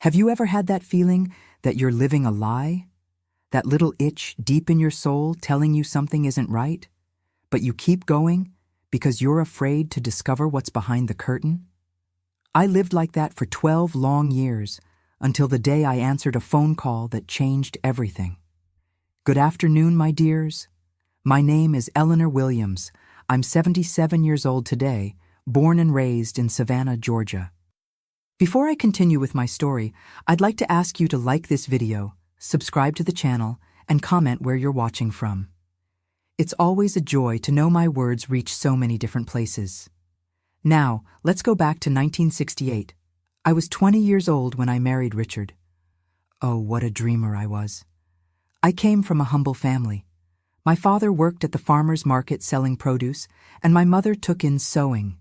Have you ever had that feeling that you're living a lie? That little itch deep in your soul telling you something isn't right, but you keep going because you're afraid to discover what's behind the curtain? I lived like that for 12 long years, until the day I answered a phone call that changed everything. Good afternoon, my dears. My name is Eleanor Williams. I'm 77 years old today, born and raised in Savannah, Georgia. Before I continue with my story, I'd like to ask you to like this video, subscribe to the channel, and comment where you're watching from. It's always a joy to know my words reach so many different places. Now, let's go back to 1968. I was 20 years old when I married Richard. Oh, what a dreamer I was. I came from a humble family. My father worked at the farmer's market selling produce, and my mother took in sewing.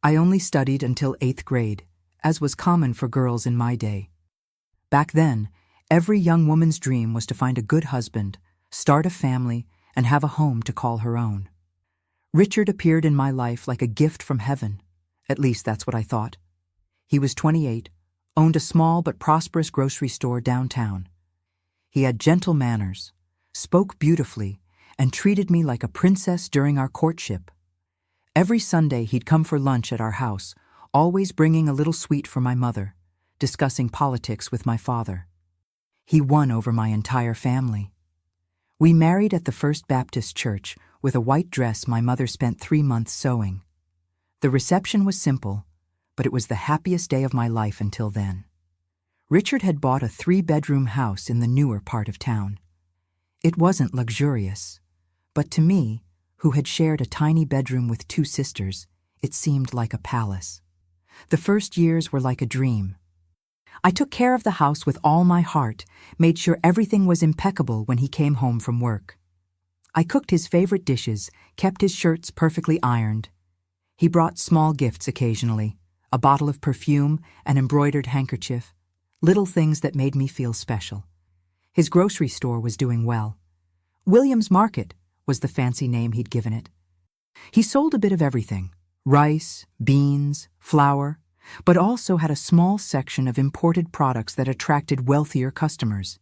I only studied until 8th grade, as was common for girls in my day. Back then, every young woman's dream was to find a good husband, start a family, and have a home to call her own. Richard appeared in my life like a gift from heaven. At least that's what I thought. He was 28, owned a small but prosperous grocery store downtown. He had gentle manners, spoke beautifully, and treated me like a princess during our courtship. Every Sunday he'd come for lunch at our house, always bringing a little sweet for my mother, discussing politics with my father. He won over my entire family. We married at the First Baptist Church with a white dress my mother spent 3 months sewing. The reception was simple, but it was the happiest day of my life until then. Richard had bought a 3-bedroom house in the newer part of town. It wasn't luxurious, but to me, who had shared a tiny bedroom with 2 sisters, it seemed like a palace. The first years were like a dream. I took care of the house with all my heart, made sure everything was impeccable when he came home from work. I cooked his favorite dishes, kept his shirts perfectly ironed. He brought small gifts occasionally, a bottle of perfume, an embroidered handkerchief, little things that made me feel special. His grocery store was doing well. Williams Market was the fancy name he'd given it. He sold a bit of everything: rice, beans, flour, but also had a small section of imported products that attracted wealthier customers.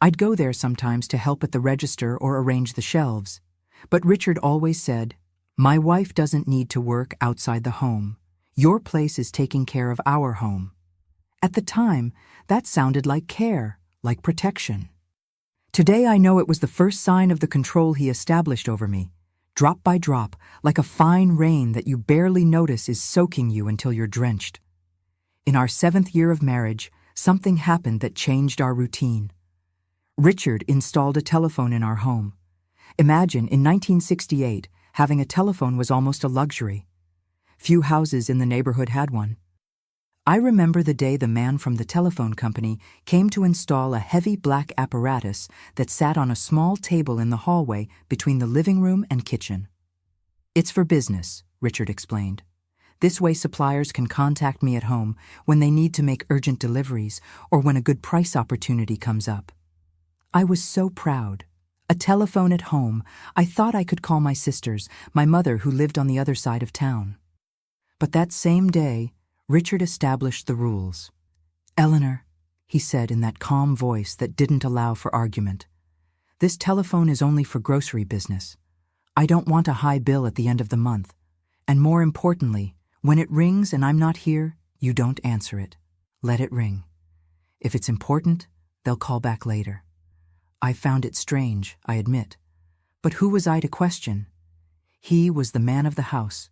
I'd go there sometimes to help at the register or arrange the shelves, but Richard always said, "My wife doesn't need to work outside the home. Your place is taking care of our home." At the time, that sounded like care, like protection. Today I know it was the first sign of the control he established over me, drop by drop, like a fine rain that you barely notice is soaking you until you're drenched. In our 7th year of marriage, something happened that changed our routine. Richard installed a telephone in our home. Imagine, in 1968, having a telephone was almost a luxury. Few houses in the neighborhood had one. I remember the day the man from the telephone company came to install a heavy black apparatus that sat on a small table in the hallway between the living room and kitchen. "It's for business," Richard explained. "This way suppliers can contact me at home when they need to make urgent deliveries or when a good price opportunity comes up." I was so proud. A telephone at home. I thought I could call my sisters, my mother who lived on the other side of town. But that same day, Richard established the rules. "Eleanor," he said in that calm voice that didn't allow for argument, "this telephone is only for grocery business. I don't want a high bill at the end of the month. And more importantly, when it rings and I'm not here, you don't answer it. Let it ring. If it's important, they'll call back later." I found it strange, I admit. But who was I to question? He was the man of the house,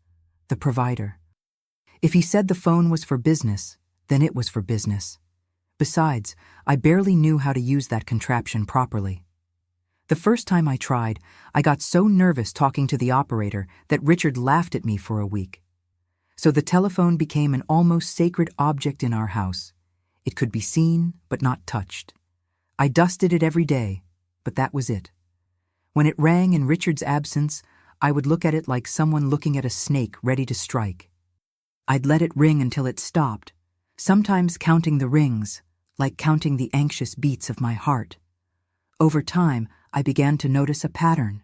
the provider. If he said the phone was for business, then it was for business. Besides, I barely knew how to use that contraption properly. The first time I tried, I got so nervous talking to the operator that Richard laughed at me for a week. So the telephone became an almost sacred object in our house. It could be seen, but not touched. I dusted it every day, but that was it. When it rang in Richard's absence, I would look at it like someone looking at a snake ready to strike. I'd let it ring until it stopped, sometimes counting the rings, like counting the anxious beats of my heart. Over time, I began to notice a pattern.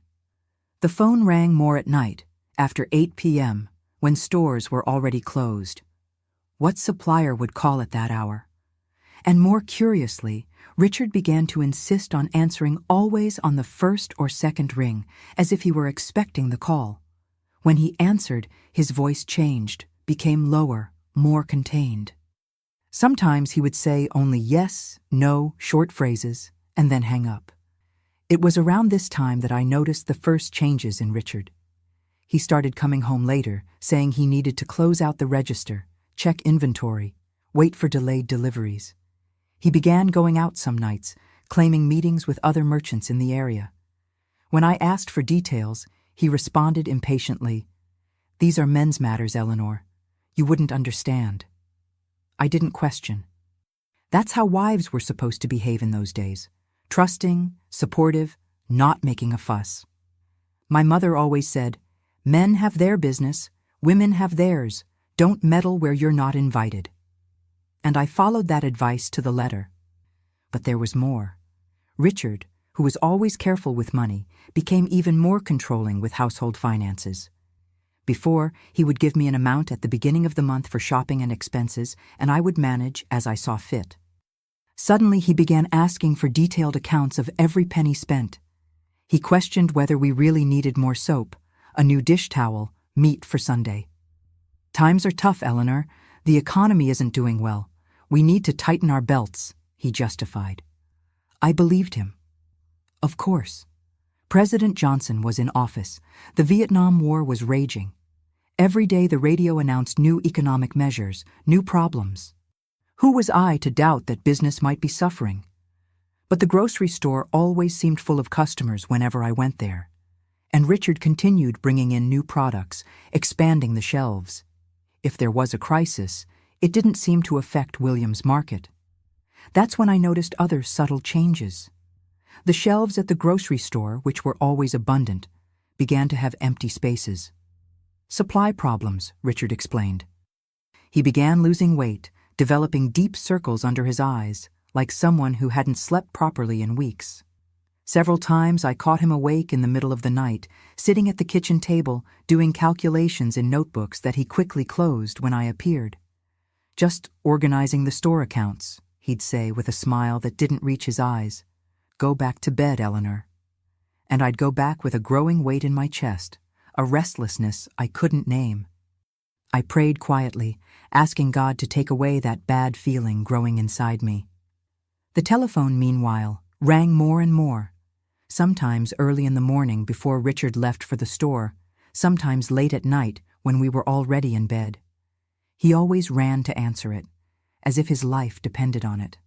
The phone rang more at night, after 8 p.m., when stores were already closed. What supplier would call at that hour? And more curiously, Richard began to insist on answering always on the first or second ring, as if he were expecting the call. When he answered, his voice changed, became lower, more contained. Sometimes he would say only yes, no, short phrases, and then hang up. It was around this time that I noticed the first changes in Richard. He started coming home later, saying he needed to close out the register, check inventory, wait for delayed deliveries. He began going out some nights, claiming meetings with other merchants in the area. When I asked for details, he responded impatiently, "These are men's matters, Eleanor. You wouldn't understand." I didn't question. That's how wives were supposed to behave in those days. Trusting, supportive, not making a fuss. My mother always said, "Men have their business, women have theirs. Don't meddle where you're not invited." And I followed that advice to the letter. But there was more. Richard, who was always careful with money, became even more controlling with household finances. Before, he would give me an amount at the beginning of the month for shopping and expenses, and I would manage as I saw fit. Suddenly, he began asking for detailed accounts of every penny spent. He questioned whether we really needed more soap, a new dish towel, meat for Sunday. "Times are tough, Eleanor. The economy isn't doing well. We need to tighten our belts," he justified. I believed him. Of course. President Johnson was in office. The Vietnam War was raging. Every day the radio announced new economic measures, new problems. Who was I to doubt that business might be suffering? But the grocery store always seemed full of customers whenever I went there. And Richard continued bringing in new products, expanding the shelves. If there was a crisis, it didn't seem to affect William's market. That's when I noticed other subtle changes. The shelves at the grocery store, which were always abundant, began to have empty spaces. "Supply problems," Richard explained. He began losing weight, developing deep circles under his eyes, like someone who hadn't slept properly in weeks. Several times I caught him awake in the middle of the night, sitting at the kitchen table, doing calculations in notebooks that he quickly closed when I appeared. "Just organizing the store accounts," he'd say with a smile that didn't reach his eyes. "Go back to bed, Eleanor." And I'd go back with a growing weight in my chest, a restlessness I couldn't name. I prayed quietly, asking God to take away that bad feeling growing inside me. The telephone, meanwhile, rang more and more, sometimes early in the morning before Richard left for the store, sometimes late at night when we were already in bed. He always ran to answer it, as if his life depended on it.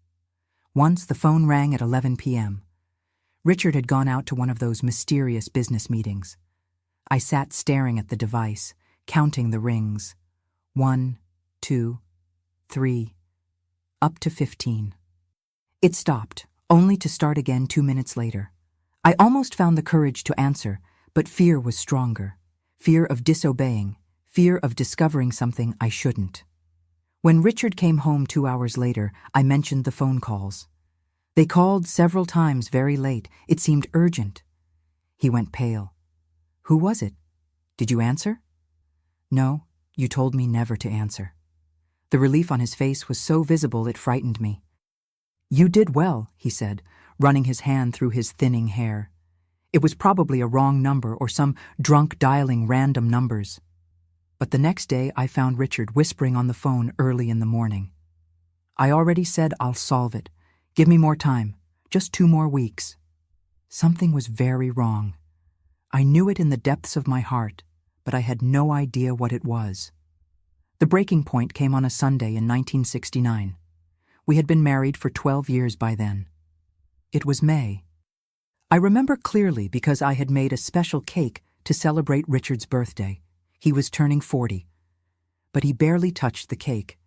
Once the phone rang at 11 p.m. Richard had gone out to one of those mysterious business meetings. I sat staring at the device, counting the rings. 1, 2, 3, up to 15. It stopped, only to start again 2 minutes later. I almost found the courage to answer, but fear was stronger. Fear of disobeying, fear of discovering something I shouldn't. When Richard came home 2 hours later, I mentioned the phone calls. They called several times very late. It seemed urgent. He went pale. "Who was it? Did you answer?" "No, you told me never to answer." The relief on his face was so visible it frightened me. "You did well," he said, running his hand through his thinning hair. It was probably a wrong number or some drunk dialing random numbers. But the next day I found Richard whispering on the phone early in the morning. "I already said I'll solve it. Give me more time. Just 2 more weeks." Something was very wrong. I knew it in the depths of my heart, but I had no idea what it was. The breaking point came on a Sunday in 1969. We had been married for 12 years by then. It was May. I remember clearly because I had made a special cake to celebrate Richard's birthday. He was turning 40. But he barely touched the cake.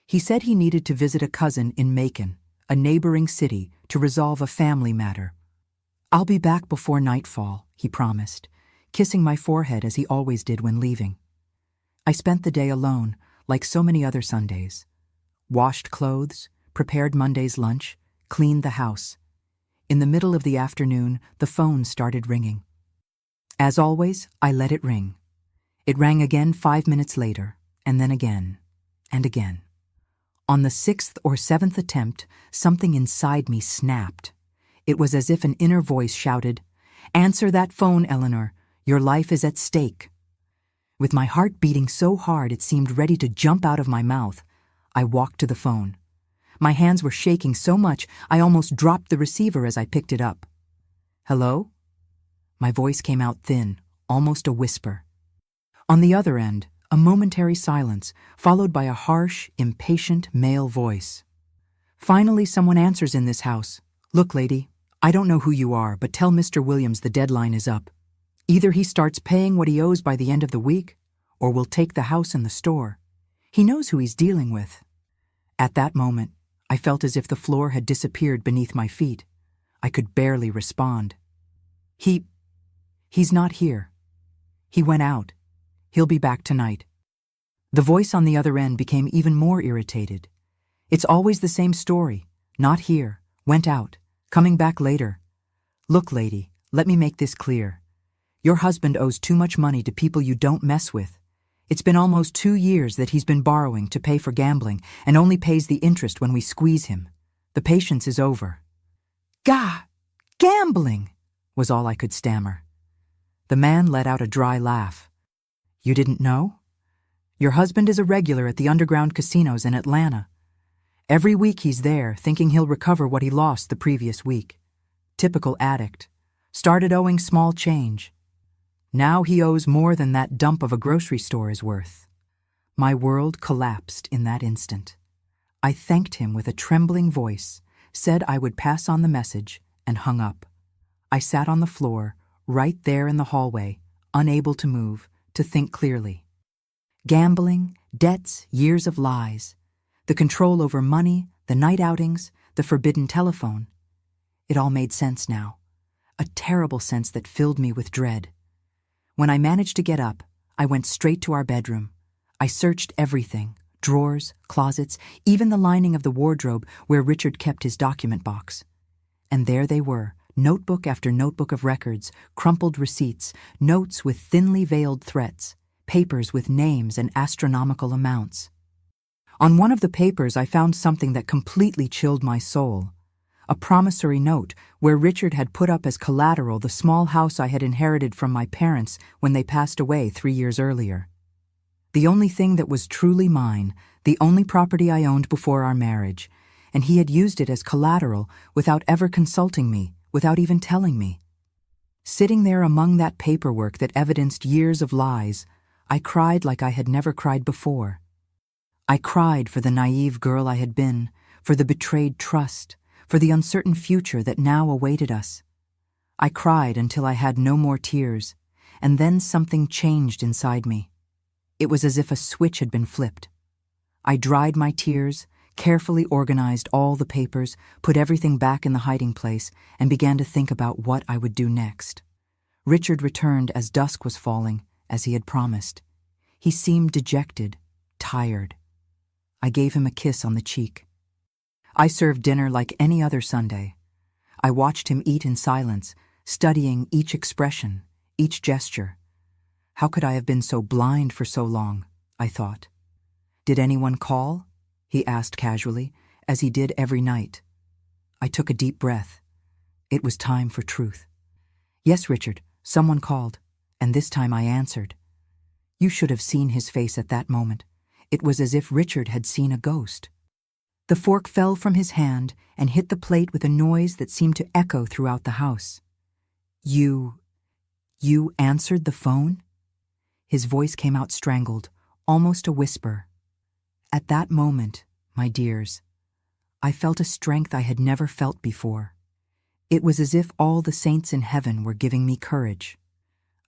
He said he needed to visit a cousin in Macon, a neighboring city, to resolve a family matter. "I'll be back before nightfall," he promised, kissing my forehead as he always did when leaving. I spent the day alone, like so many other Sundays. Washed clothes, prepared Monday's lunch, cleaned the house. In the middle of the afternoon, the phone started ringing. As always, I let it ring. It rang again 5 minutes later, and then again, and again. On the 6th or 7th attempt, something inside me snapped. It was as if an inner voice shouted, "Answer that phone, Eleanor. Your life is at stake." With my heart beating so hard it seemed ready to jump out of my mouth, I walked to the phone. My hands were shaking so much I almost dropped the receiver as I picked it up. "Hello?" My voice came out thin, almost a whisper. On the other end, a momentary silence, followed by a harsh, impatient male voice. "Finally someone answers in this house. Look, lady, I don't know who you are, but tell Mr. Williams the deadline is up. Either he starts paying what he owes by the end of the week, or we'll take the house and the store. He knows who he's dealing with." At that moment, I felt as if the floor had disappeared beneath my feet. I could barely respond. He's not here. He went out. He'll be back tonight." The voice on the other end became even more irritated. "It's always the same story. Not here. Went out. Coming back later. Look, lady, let me make this clear. Your husband owes too much money to people you don't mess with. It's been almost 2 years that he's been borrowing to pay for gambling and only pays the interest when we squeeze him. The patience is over." Gambling, was all I could stammer. The man let out a dry laugh. "You didn't know? Your husband is a regular at the underground casinos in Atlanta. Every week he's there, thinking he'll recover what he lost the previous week. Typical addict. Started owing small change. Now he owes more than that dump of a grocery store is worth." My world collapsed in that instant. I thanked him with a trembling voice, said I would pass on the message, and hung up. I sat on the floor, right there in the hallway, unable to move, to think clearly. Gambling, debts, years of lies. The control over money, the night outings, the forbidden telephone. It all made sense now. A terrible sense that filled me with dread. When I managed to get up, I went straight to our bedroom. I searched everything, drawers, closets, even the lining of the wardrobe where Richard kept his document box. And there they were, notebook after notebook of records, crumpled receipts, notes with thinly veiled threats, papers with names and astronomical amounts. On one of the papers I found something that completely chilled my soul. A promissory note where Richard had put up as collateral the small house I had inherited from my parents when they passed away 3 years earlier. The only thing that was truly mine, the only property I owned before our marriage, and he had used it as collateral without ever consulting me, without even telling me. Sitting there among that paperwork that evidenced years of lies, I cried like I had never cried before. I cried for the naive girl I had been, for the betrayed trust, for the uncertain future that now awaited us. I cried until I had no more tears, and then something changed inside me. It was as if a switch had been flipped. I dried my tears, carefully organized all the papers, put everything back in the hiding place, and began to think about what I would do next. Richard returned as dusk was falling, as he had promised. He seemed dejected, tired. I gave him a kiss on the cheek. I served dinner like any other Sunday. I watched him eat in silence, studying each expression, each gesture. How could I have been so blind for so long, I thought. "Did anyone call?" he asked casually, as he did every night. I took a deep breath. It was time for truth. "Yes, Richard, someone called, and this time I answered." You should have seen his face at that moment. It was as if Richard had seen a ghost. The fork fell from his hand and hit the plate with a noise that seemed to echo throughout the house. You answered the phone?" His voice came out strangled, almost a whisper. At that moment, my dears, I felt a strength I had never felt before. It was as if all the saints in heaven were giving me courage.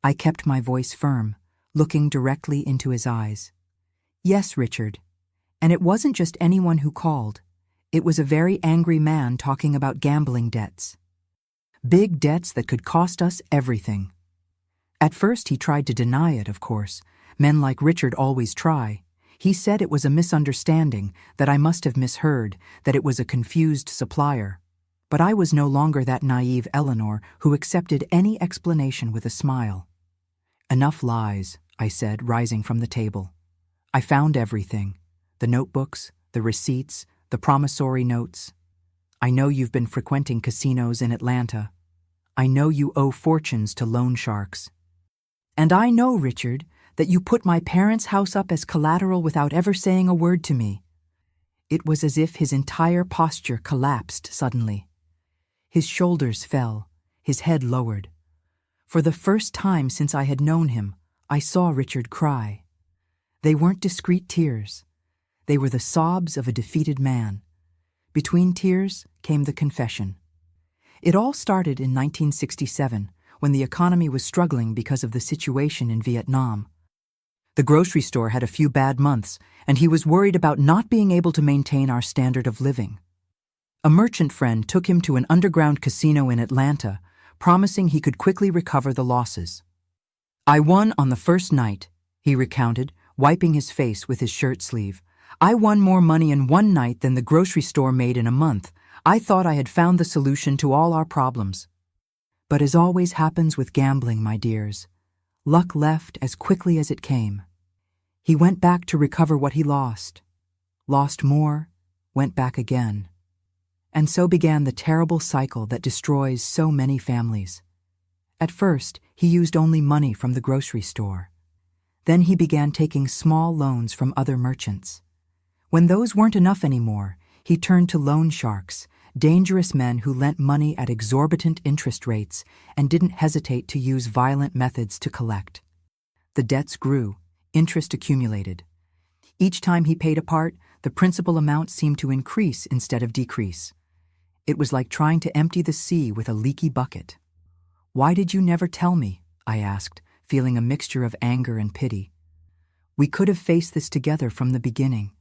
I kept my voice firm, looking directly into his eyes. "Yes, Richard. And it wasn't just anyone who called. It was a very angry man talking about gambling debts. Big debts that could cost us everything. At first he tried to deny it, of course. Men like Richard always try. He said it was a misunderstanding, that I must have misheard, that it was a confused supplier. But I was no longer that naive Eleanor who accepted any explanation with a smile. "Enough lies," I said, rising from the table. "I found everything. The notebooks, the receipts, the promissory notes. I know you've been frequenting casinos in Atlanta. I know you owe fortunes to loan sharks. And I know, Richard, that you put my parents' house up as collateral without ever saying a word to me." It was as if his entire posture collapsed suddenly. His shoulders fell, his head lowered. For the first time since I had known him, I saw Richard cry. They weren't discreet tears. They were the sobs of a defeated man. Between tears came the confession. It all started in 1967, when the economy was struggling because of the situation in Vietnam. The grocery store had a few bad months, and he was worried about not being able to maintain our standard of living. A merchant friend took him to an underground casino in Atlanta, promising he could quickly recover the losses. "I won on the first night," he recounted, wiping his face with his shirt sleeve. "I won more money in one night than the grocery store made in a month. I thought I had found the solution to all our problems." But as always happens with gambling, my dears, luck left as quickly as it came. He went back to recover what he lost more, went back again. And so began the terrible cycle that destroys so many families. At first, he used only money from the grocery store. Then he began taking small loans from other merchants. When those weren't enough anymore, he turned to loan sharks, dangerous men who lent money at exorbitant interest rates and didn't hesitate to use violent methods to collect. The debts grew, interest accumulated. Each time he paid a part, the principal amount seemed to increase instead of decrease. It was like trying to empty the sea with a leaky bucket. "Why did you never tell me?" I asked, feeling a mixture of anger and pity. "We could have faced this together from the beginning."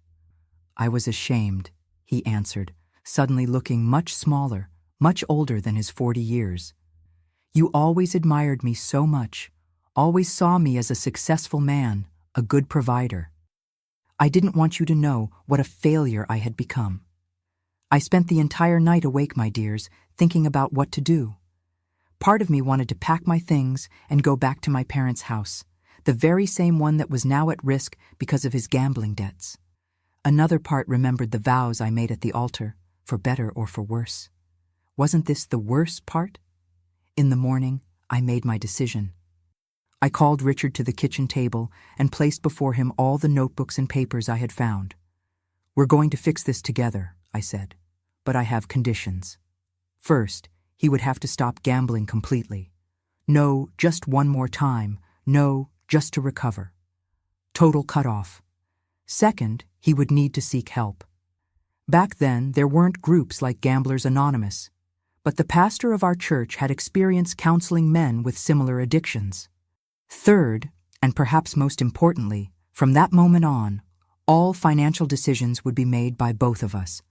"I was ashamed," he answered, suddenly looking much smaller, much older than his 40 years. "You always admired me so much, always saw me as a successful man, a good provider. I didn't want you to know what a failure I had become. I spent the entire night awake, my dears, thinking about what to do. Part of me wanted to pack my things and go back to my parents' house, the very same one that was now at risk because of his gambling debts. Another part remembered the vows I made at the altar, for better or for worse. Wasn't this the worst part? In the morning, I made my decision. I called Richard to the kitchen table and placed before him all the notebooks and papers I had found. "We're going to fix this together," I said, "but I have conditions. First, he would have to stop gambling completely. No, just one more time. No, just to recover. Total cutoff. Second, he would need to seek help. Back then, there weren't groups like Gamblers Anonymous, but the pastor of our church had experience counseling men with similar addictions. Third, and perhaps most importantly, from that moment on, all financial decisions would be made by both of us.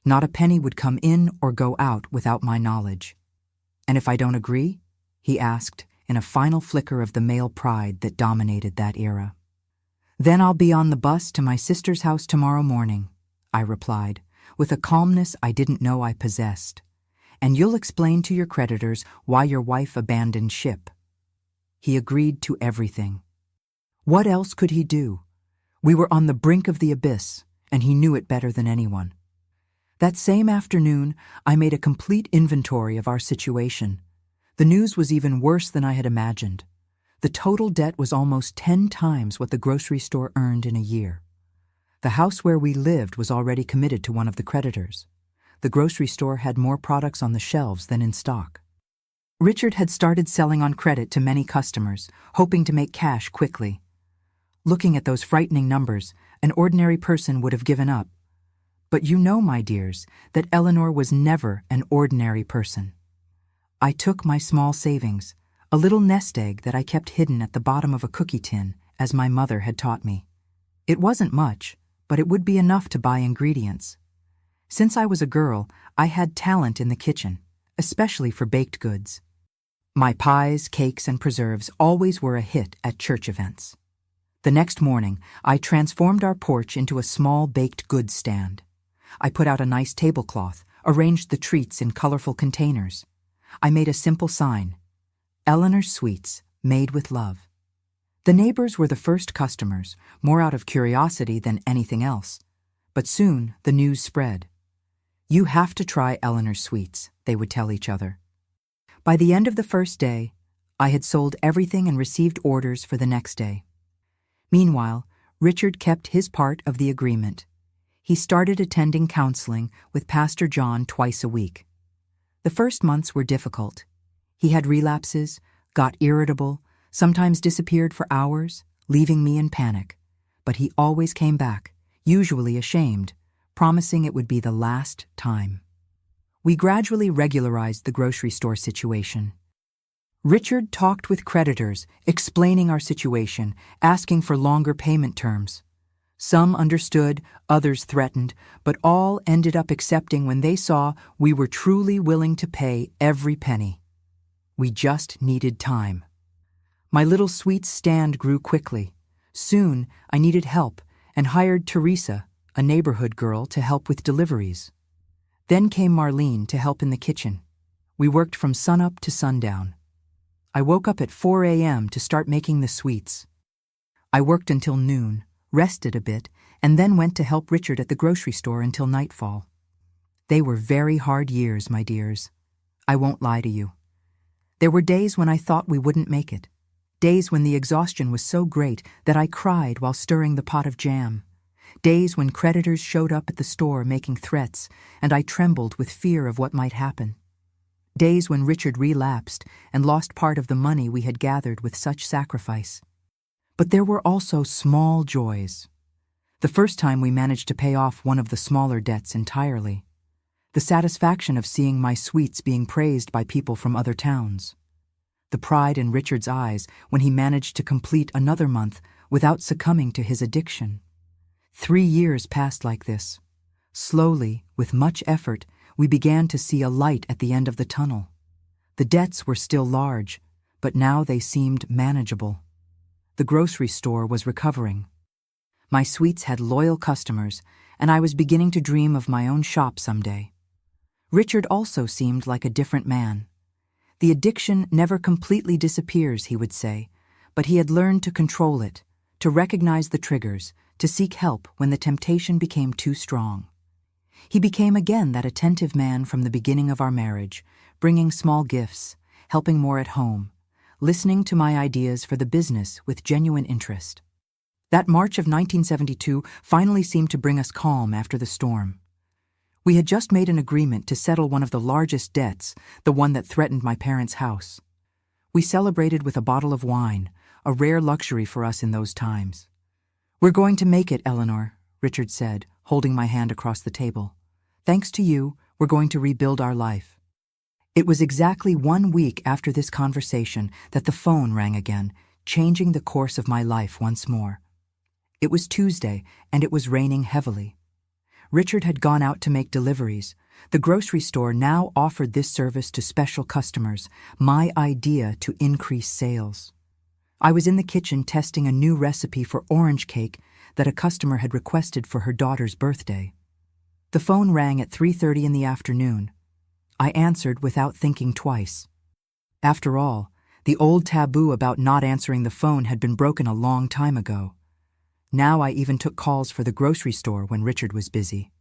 Not a penny would come in or go out without my knowledge. And if I don't agree?" he asked, in a final flicker of the male pride that dominated that era. "Then I'll be on the bus to my sister's house tomorrow morning," I replied, with a calmness I didn't know I possessed. "And you'll explain to your creditors why your wife abandoned ship." He agreed to everything. What else could he do? We were on the brink of the abyss, and he knew it better than anyone. That same afternoon, I made a complete inventory of our situation. The news was even worse than I had imagined. The total debt was almost 10 times what the grocery store earned in a year. The house where we lived was already committed to one of the creditors. The grocery store had more products on the shelves than in stock. Richard had started selling on credit to many customers, hoping to make cash quickly. Looking at those frightening numbers, an ordinary person would have given up. But you know, my dears, that Eleanor was never an ordinary person. I took my small savings, a little nest egg that I kept hidden at the bottom of a cookie tin, as my mother had taught me. It wasn't much, but it would be enough to buy ingredients. Since I was a girl, I had talent in the kitchen, especially for baked goods. My pies, cakes, and preserves always were a hit at church events. The next morning, I transformed our porch into a small baked goods stand. I put out a nice tablecloth, arranged the treats in colorful containers. I made a simple sign, "Eleanor's Sweets, made with love." The neighbors were the first customers, more out of curiosity than anything else. But soon the news spread. "You have to try Eleanor's sweets," they would tell each other. By the end of the first day, I had sold everything and received orders for the next day. Meanwhile, Richard kept his part of the agreement. He started attending counseling with Pastor John twice a week. The first months were difficult. He had relapses, got irritable, sometimes disappeared for hours, leaving me in panic. But he always came back, usually ashamed, promising it would be the last time. We gradually regularized the grocery store situation. Richard talked with creditors, explaining our situation, asking for longer payment terms. Some understood, others threatened, but all ended up accepting when they saw we were truly willing to pay every penny. We just needed time. My little sweets stand grew quickly. Soon, I needed help and hired Teresa, a neighborhood girl, to help with deliveries. Then came Marlene to help in the kitchen. We worked from sunup to sundown. I woke up at 4 a.m. to start making the sweets. I worked until noon, rested a bit, and then went to help Richard at the grocery store until nightfall. They were very hard years, my dears. I won't lie to you. There were days when I thought we wouldn't make it. Days when the exhaustion was so great that I cried while stirring the pot of jam. Days when creditors showed up at the store making threats, and I trembled with fear of what might happen. Days when Richard relapsed and lost part of the money we had gathered with such sacrifice. But there were also small joys. The first time we managed to pay off one of the smaller debts entirely. The satisfaction of seeing my sweets being praised by people from other towns. The pride in Richard's eyes when he managed to complete another month without succumbing to his addiction. 3 years passed like this. Slowly, with much effort, we began to see a light at the end of the tunnel. The debts were still large, but now they seemed manageable. The grocery store was recovering. My sweets had loyal customers, and I was beginning to dream of my own shop someday. Richard also seemed like a different man. The addiction never completely disappears, he would say, but he had learned to control it, to recognize the triggers, to seek help when the temptation became too strong. He became again that attentive man from the beginning of our marriage, bringing small gifts, helping more at home, listening to my ideas for the business with genuine interest. That March of 1972 finally seemed to bring us calm after the storm. We had just made an agreement to settle one of the largest debts, the one that threatened my parents' house. We celebrated with a bottle of wine, a rare luxury for us in those times. "We're going to make it, Eleanor," Richard said, holding my hand across the table. "Thanks to you, we're going to rebuild our life." It was exactly 1 week after this conversation that the phone rang again, changing the course of my life once more. It was Tuesday, and it was raining heavily. Richard had gone out to make deliveries. The grocery store now offered this service to special customers, my idea to increase sales. I was in the kitchen testing a new recipe for orange cake that a customer had requested for her daughter's birthday. The phone rang at 3:30 in the afternoon. I answered without thinking twice. After all, the old taboo about not answering the phone had been broken a long time ago. Now I even took calls for the grocery store when Richard was busy.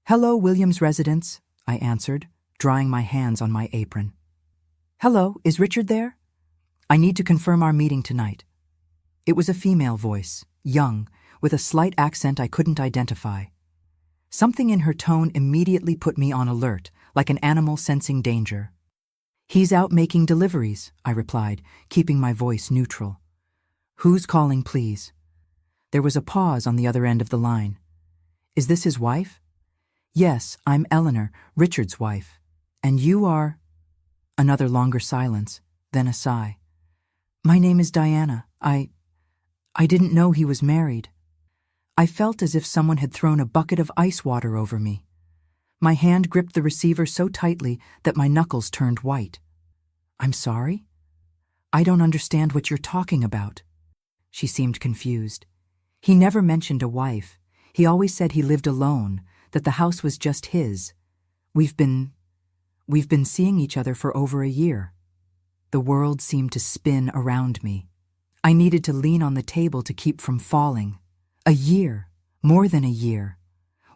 "Hello, Williams residence," I answered, drying my hands on my apron. "Hello, is Richard there? I need to confirm our meeting tonight." It was a female voice, young, with a slight accent I couldn't identify. Something in her tone immediately put me on alert, like an animal sensing danger. "He's out making deliveries," I replied, keeping my voice neutral. "Who's calling, please?" There was a pause on the other end of the line. "Is this his wife?" "Yes, I'm Eleanor, Richard's wife. And you are—" Another longer silence, then a sigh. "My name is Diana. I didn't know he was married." I felt as if someone had thrown a bucket of ice water over me. My hand gripped the receiver so tightly that my knuckles turned white. "I'm sorry? I don't understand what you're talking about." She seemed confused. "He never mentioned a wife. He always said he lived alone, that the house was just his. We've been seeing each other for over a year." The world seemed to spin around me. I needed to lean on the table to keep from falling. A year, more than a year.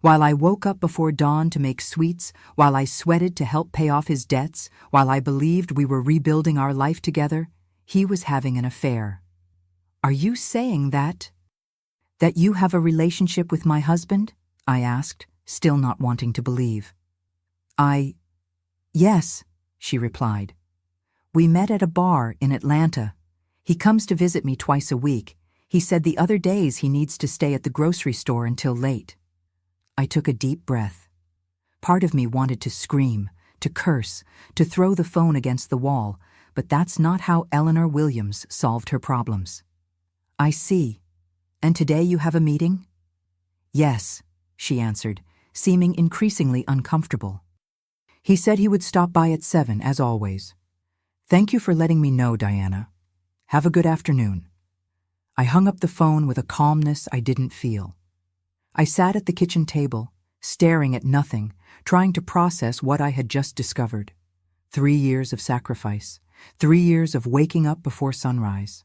While I woke up before dawn to make sweets, while I sweated to help pay off his debts, while I believed we were rebuilding our life together, he was having an affair. Are you saying that you have a relationship with my husband? I asked, still not wanting to believe. Yes, she replied. We met at a bar in Atlanta. He comes to visit me twice a week. He said the other days he needs to stay at the grocery store until late. I took a deep breath. Part of me wanted to scream, to curse, to throw the phone against the wall, but that's not how Eleanor Williams solved her problems. I see. And today you have a meeting? Yes, she answered, seeming increasingly uncomfortable. He said he would stop by at 7, as always. Thank you for letting me know, Diana. Have a good afternoon. I hung up the phone with a calmness I didn't feel. I sat at the kitchen table, staring at nothing, trying to process what I had just discovered. 3 years of sacrifice, 3 years of waking up before sunrise,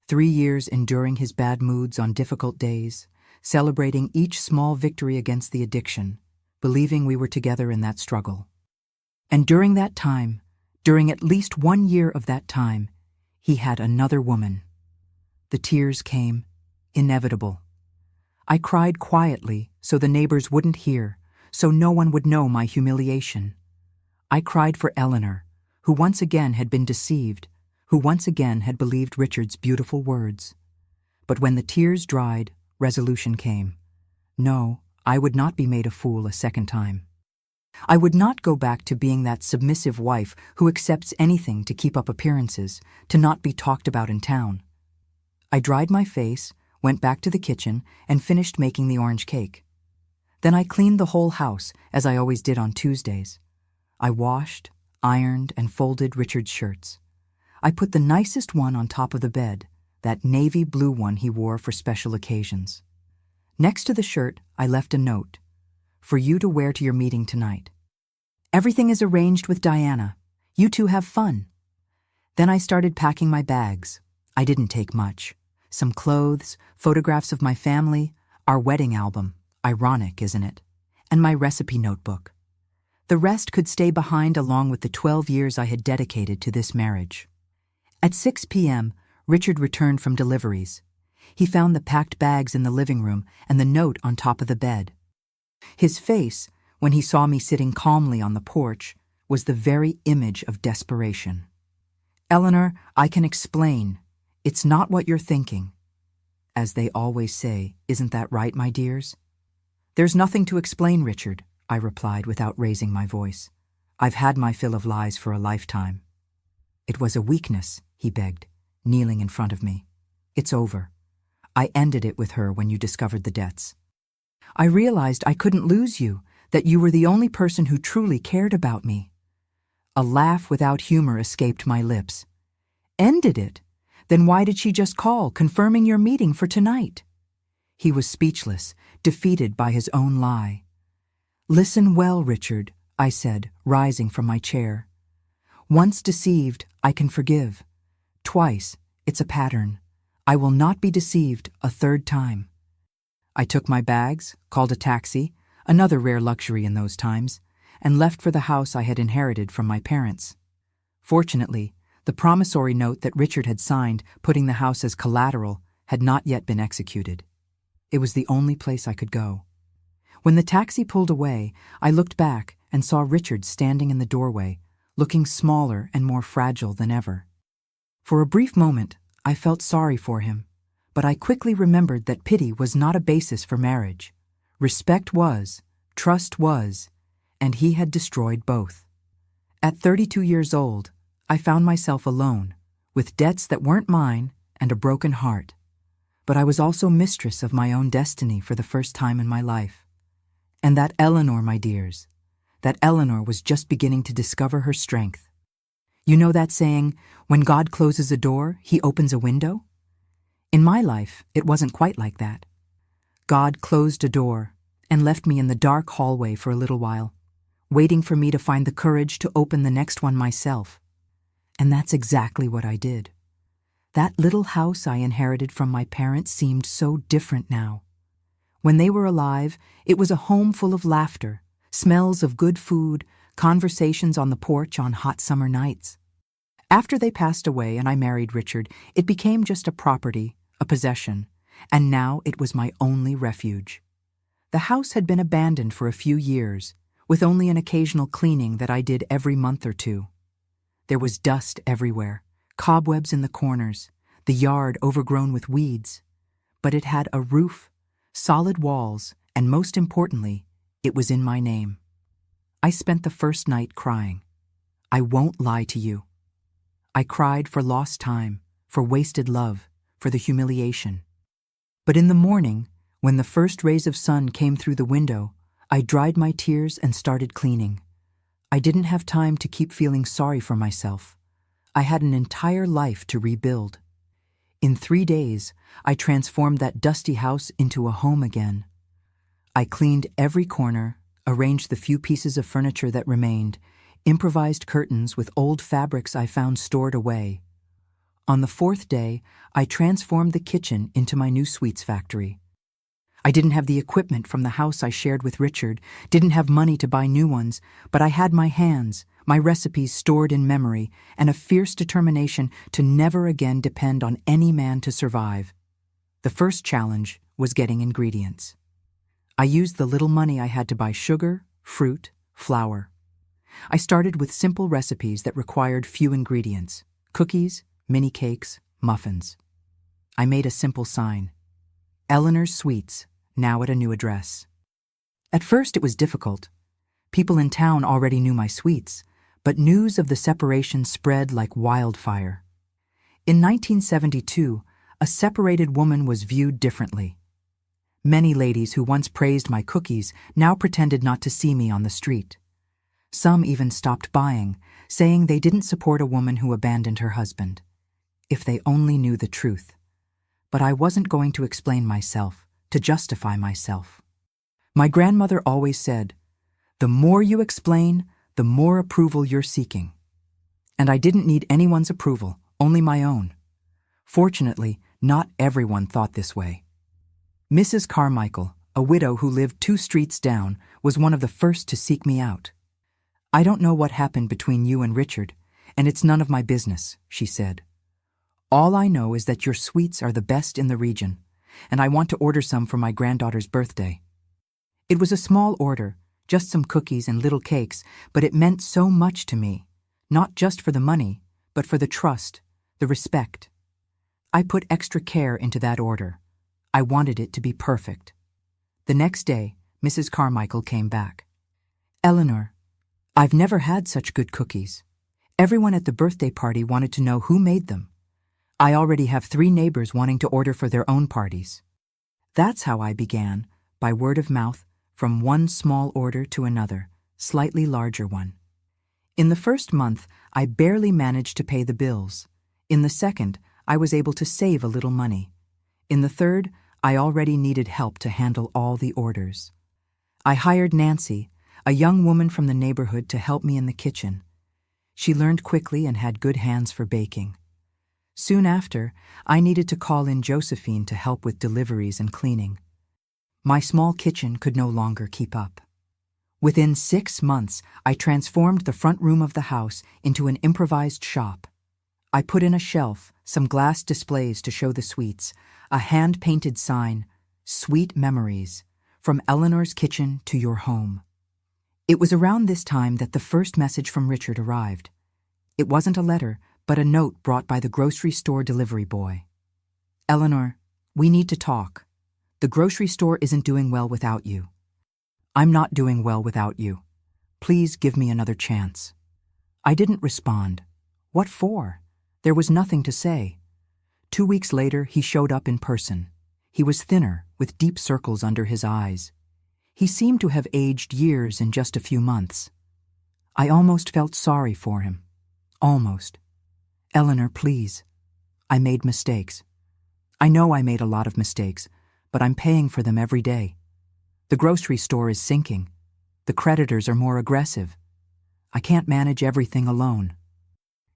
3 years enduring his bad moods on difficult days, celebrating each small victory against the addiction, believing we were together in that struggle. And during that time, during at least 1 year of that time, he had another woman. The tears came, inevitable. I cried quietly so the neighbors wouldn't hear, so no one would know my humiliation. I cried for Eleanor, who once again had been deceived, who once again had believed Richard's beautiful words. But when the tears dried, resolution came. No, I would not be made a fool a second time. I would not go back to being that submissive wife who accepts anything to keep up appearances, to not be talked about in town. I dried my face, went back to the kitchen, and finished making the orange cake. Then I cleaned the whole house, as I always did on Tuesdays. I washed, ironed, and folded Richard's shirts. I put the nicest one on top of the bed, that navy blue one he wore for special occasions. Next to the shirt, I left a note. For you to wear to your meeting tonight. Everything is arranged with Diana. You two have fun. Then I started packing my bags. I didn't take much. Some clothes, photographs of my family, our wedding album, ironic, isn't it? And my recipe notebook. The rest could stay behind along with the 12 years I had dedicated to this marriage. At 6 p.m., Richard returned from deliveries. He found the packed bags in the living room and the note on top of the bed. His face, when he saw me sitting calmly on the porch, was the very image of desperation. Eleanor, I can explain. It's not what you're thinking. As they always say, isn't that right, my dears? There's nothing to explain, Richard, I replied without raising my voice. I've had my fill of lies for a lifetime. It was a weakness, he begged, kneeling in front of me. It's over. I ended it with her when you discovered the debts. I realized I couldn't lose you, that you were the only person who truly cared about me. A laugh without humor escaped my lips. Ended it? Then why did she just call, confirming your meeting for tonight? He was speechless, defeated by his own lie. Listen well, Richard, I said, rising from my chair. Once deceived, I can forgive. Twice, it's a pattern. I will not be deceived a third time. I took my bags, called a taxi, another rare luxury in those times, and left for the house I had inherited from my parents. Fortunately, the promissory note that Richard had signed, putting the house as collateral, had not yet been executed. It was the only place I could go. When the taxi pulled away, I looked back and saw Richard standing in the doorway, looking smaller and more fragile than ever. For a brief moment, I felt sorry for him, but I quickly remembered that pity was not a basis for marriage. Respect was, trust was, and he had destroyed both. At 32 years old, I found myself alone, with debts that weren't mine and a broken heart. But I was also mistress of my own destiny for the first time in my life. And that Eleanor, my dears, that Eleanor was just beginning to discover her strength. You know that saying, when God closes a door, he opens a window? In my life, it wasn't quite like that. God closed a door and left me in the dark hallway for a little while, waiting for me to find the courage to open the next one myself. And that's exactly what I did. That little house I inherited from my parents seemed so different now. When they were alive, it was a home full of laughter, smells of good food, conversations on the porch on hot summer nights. After they passed away and I married Richard, it became just a property, a possession, and now it was my only refuge. The house had been abandoned for a few years, with only an occasional cleaning that I did every month or two. There was dust everywhere, cobwebs in the corners, the yard overgrown with weeds. But it had a roof, solid walls, and most importantly, it was in my name. I spent the first night crying. I won't lie to you. I cried for lost time, for wasted love, for the humiliation. But in the morning, when the first rays of sun came through the window, I dried my tears and started cleaning. I didn't have time to keep feeling sorry for myself. I had an entire life to rebuild. In 3 days, I transformed that dusty house into a home again. I cleaned every corner, arranged the few pieces of furniture that remained, improvised curtains with old fabrics I found stored away. On the 4th day, I transformed the kitchen into my new sweets factory. I didn't have the equipment from the house I shared with Richard, didn't have money to buy new ones, but I had my hands, my recipes stored in memory, and a fierce determination to never again depend on any man to survive. The first challenge was getting ingredients. I used the little money I had to buy sugar, fruit, flour. I started with simple recipes that required few ingredients: cookies, mini cakes, muffins. I made a simple sign: Eleanor's Sweets, now at a new address. At first it was difficult. People in town already knew my sweets, but news of the separation spread like wildfire. In 1972, a separated woman was viewed differently. Many ladies who once praised my cookies now pretended not to see me on the street. Some even stopped buying, saying they didn't support a woman who abandoned her husband. If they only knew the truth. But I wasn't going to explain myself, to justify myself. My grandmother always said, "The more you explain, the more approval you're seeking." And I didn't need anyone's approval, only my own. Fortunately, not everyone thought this way. Mrs. Carmichael, a widow who lived 2 streets down, was one of the first to seek me out. "I don't know what happened between you and Richard, and it's none of my business," she said. "All I know is that your sweets are the best in the region, and I want to order some for my granddaughter's birthday." It was a small order, just some cookies and little cakes, but it meant so much to me, not just for the money, but for the trust, the respect. I put extra care into that order. I wanted it to be perfect. The next day, Mrs. Carmichael came back. "Eleanor, I've never had such good cookies. Everyone at the birthday party wanted to know who made them. I already have 3 neighbors wanting to order for their own parties." That's how I began, by word of mouth, from one small order to another, slightly larger one. In the first month, I barely managed to pay the bills. In the second, I was able to save a little money. In the third, I already needed help to handle all the orders. I hired Nancy, a young woman from the neighborhood, to help me in the kitchen. She learned quickly and had good hands for baking. Soon after, I needed to call in Josephine to help with deliveries and cleaning. My small kitchen could no longer keep up. Within 6 months, I transformed the front room of the house into an improvised shop. I put in a shelf, some glass displays to show the sweets, a hand-painted sign, "Sweet Memories, from Eleanor's kitchen to your home." It was around this time that the first message from Richard arrived. It wasn't a letter, but a note brought by the grocery store delivery boy. "Eleanor, we need to talk. The grocery store isn't doing well without you. I'm not doing well without you. Please give me another chance." I didn't respond. What for? There was nothing to say. 2 weeks later, he showed up in person. He was thinner, with deep circles under his eyes. He seemed to have aged years in just a few months. I almost felt sorry for him. Almost. "Eleanor, please. I made mistakes. I know I made a lot of mistakes, but I'm paying for them every day. The grocery store is sinking. The creditors are more aggressive. I can't manage everything alone."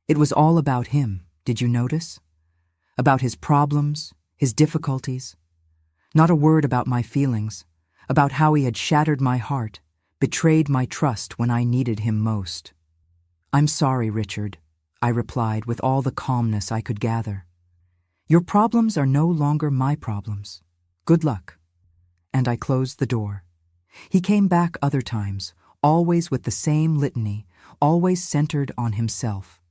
It was all about him, did you notice? About his problems, his difficulties. Not a word about my feelings, about how he had shattered my heart, betrayed my trust when I needed him most. "I'm sorry, Richard," I replied with all the calmness I could gather. "Your problems are no longer my problems. Good luck." And I closed the door. He came back other times, always with the same litany, always centered on himself.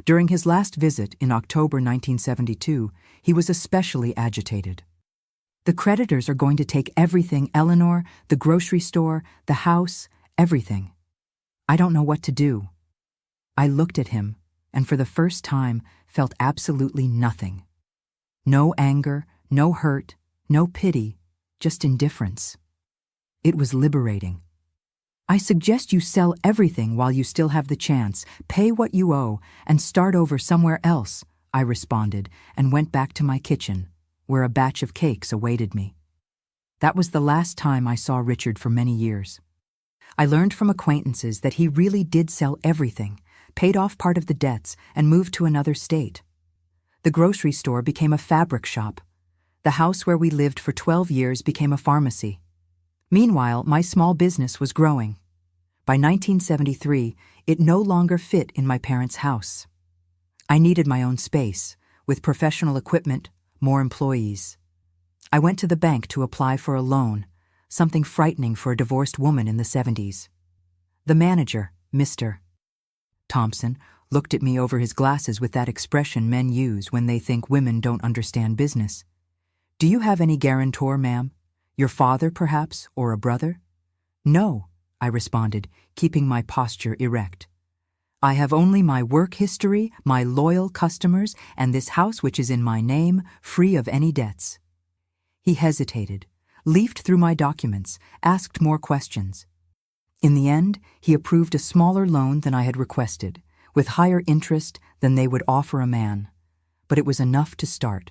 During his last visit in October 1972, he was especially agitated. "The creditors are going to take everything, Eleanor, the grocery store, the house, everything. I don't know what to do." I looked at him, and for the first time felt absolutely nothing. No anger, no hurt, no pity, just indifference. It was liberating. "I suggest you sell everything while you still have the chance, pay what you owe, and start over somewhere else," I responded, and went back to my kitchen, where a batch of cakes awaited me. That was the last time I saw Richard for many years. I learned from acquaintances that he really did sell everything, paid off part of the debts, and moved to another state. The grocery store became a fabric shop. The house where we lived for 12 years became a pharmacy. Meanwhile, my small business was growing. By 1973, it no longer fit in my parents' house. I needed my own space, with professional equipment, more employees. I went to the bank to apply for a loan, something frightening for a divorced woman in the 70s. The manager, Mr. Thompson, looked at me over his glasses with that expression men use when they think women don't understand business. "Do you have any guarantor, ma'am? Your father, perhaps, or a brother?" "No," I responded, keeping my posture erect. "I have only my work history, my loyal customers, and this house which is in my name, free of any debts." He hesitated, leafed through my documents, asked more questions. In the end, he approved a smaller loan than I had requested, with higher interest than they would offer a man. But it was enough to start.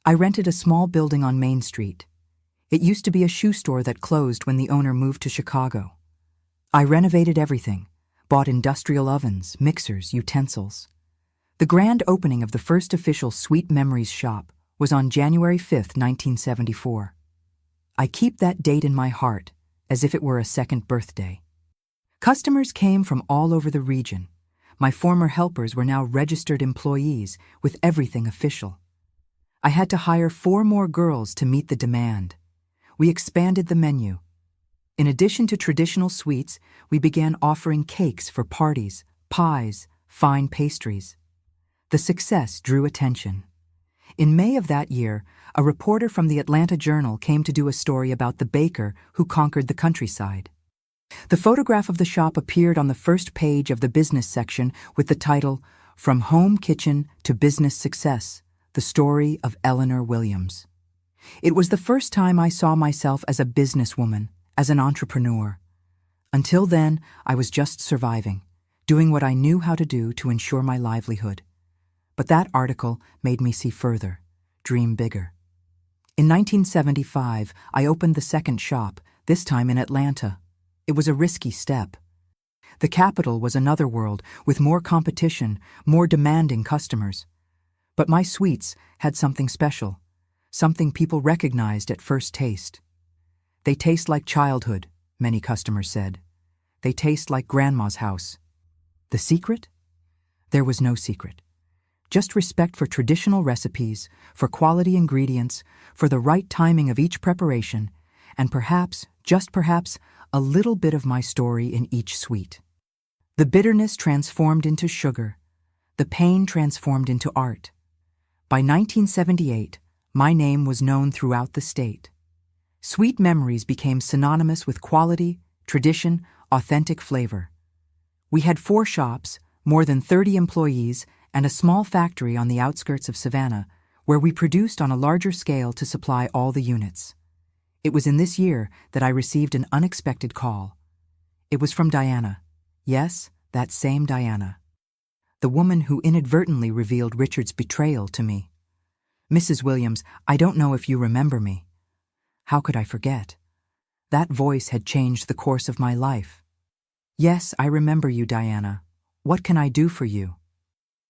I rented a small building on Main Street. It used to be a shoe store that closed when the owner moved to Chicago. I renovated everything, bought industrial ovens, mixers, utensils. The grand opening of the first official Sweet Memories shop was on January 5, 1974. I keep that date in my heart as if it were a second birthday. Customers came from all over the region. My former helpers were now registered employees with everything official. I had to hire 4 more girls to meet the demand. We expanded the menu. In addition to traditional sweets, we began offering cakes for parties, pies, fine pastries. The success drew attention. In May of that year, a reporter from the Atlanta Journal came to do a story about the baker who conquered the countryside. The photograph of the shop appeared on the first page of the business section with the title, "From Home Kitchen to Business Success, the Story of Eleanor Williams." It was the first time I saw myself as a businesswoman, as an entrepreneur. Until then, I was just surviving, doing what I knew how to do to ensure my livelihood. But that article made me see further, dream bigger. In 1975, I opened the second shop, this time in Atlanta. It was a risky step. The capital was another world, with more competition, more demanding customers. But my sweets had something special, something people recognized at first taste. "They taste like childhood," many customers said. "They taste like Grandma's house." The secret? There was no secret. Just respect for traditional recipes, for quality ingredients, for the right timing of each preparation, and perhaps, just perhaps, a little bit of my story in each sweet. The bitterness transformed into sugar, the pain transformed into art. By 1978, my name was known throughout the state. Sweet Memories became synonymous with quality, tradition, authentic flavor. We had 4 shops, more than 30 employees, and a small factory on the outskirts of Savannah, where we produced on a larger scale to supply all the units. It was in this year that I received an unexpected call. It was from Diana. Yes, that same Diana. The woman who inadvertently revealed Richard's betrayal to me. "Mrs. Williams, I don't know if you remember me." How could I forget? That voice had changed the course of my life. "Yes, I remember you, Diana. What can I do for you?"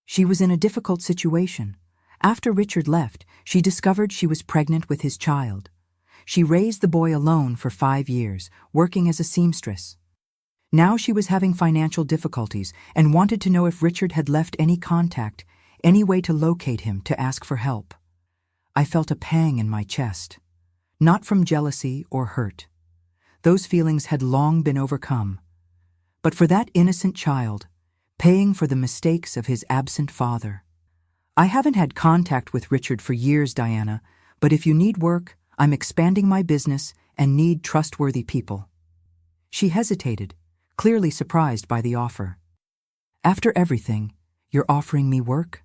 She was in a difficult situation. After Richard left, she discovered she was pregnant with his child. She raised the boy alone for 5 years, working as a seamstress. Now she was having financial difficulties and wanted to know if Richard had left any contact, any way to locate him to ask for help. I felt a pang in my chest, not from jealousy or hurt. Those feelings had long been overcome. But for that innocent child, paying for the mistakes of his absent father. I haven't had contact with Richard for years, Diana, but if you need work, I'm expanding my business and need trustworthy people. She hesitated, clearly surprised by the offer. After everything, you're offering me work?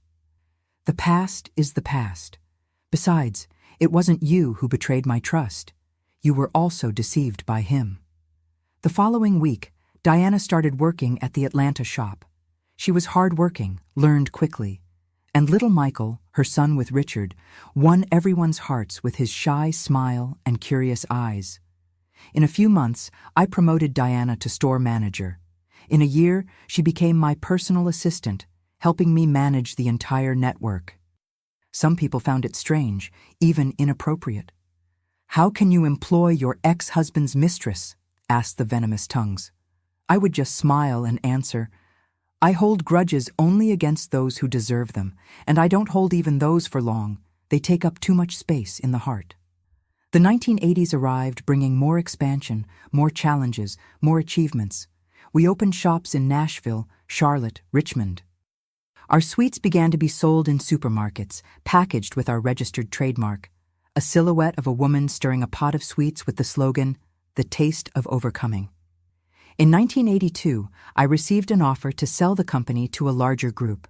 The past is the past. Besides, it wasn't you who betrayed my trust. You were also deceived by him. The following week, Diana started working at the Atlanta shop. She was hardworking, learned quickly, and little Michael, her son with Richard, won everyone's hearts with his shy smile and curious eyes. In a few months, I promoted Diana to store manager. In a year, she became my personal assistant, helping me manage the entire network. Some people found it strange, even inappropriate. "How can you employ your ex-husband's mistress?" asked the venomous tongues. I would just smile and answer, "I hold grudges only against those who deserve them, and I don't hold even those for long. They take up too much space in the heart." The 1980s arrived, bringing more expansion, more challenges, more achievements. We opened shops in Nashville, Charlotte, Richmond. Our sweets began to be sold in supermarkets, packaged with our registered trademark, a silhouette of a woman stirring a pot of sweets with the slogan, "The Taste of Overcoming." In 1982, I received an offer to sell the company to a larger group.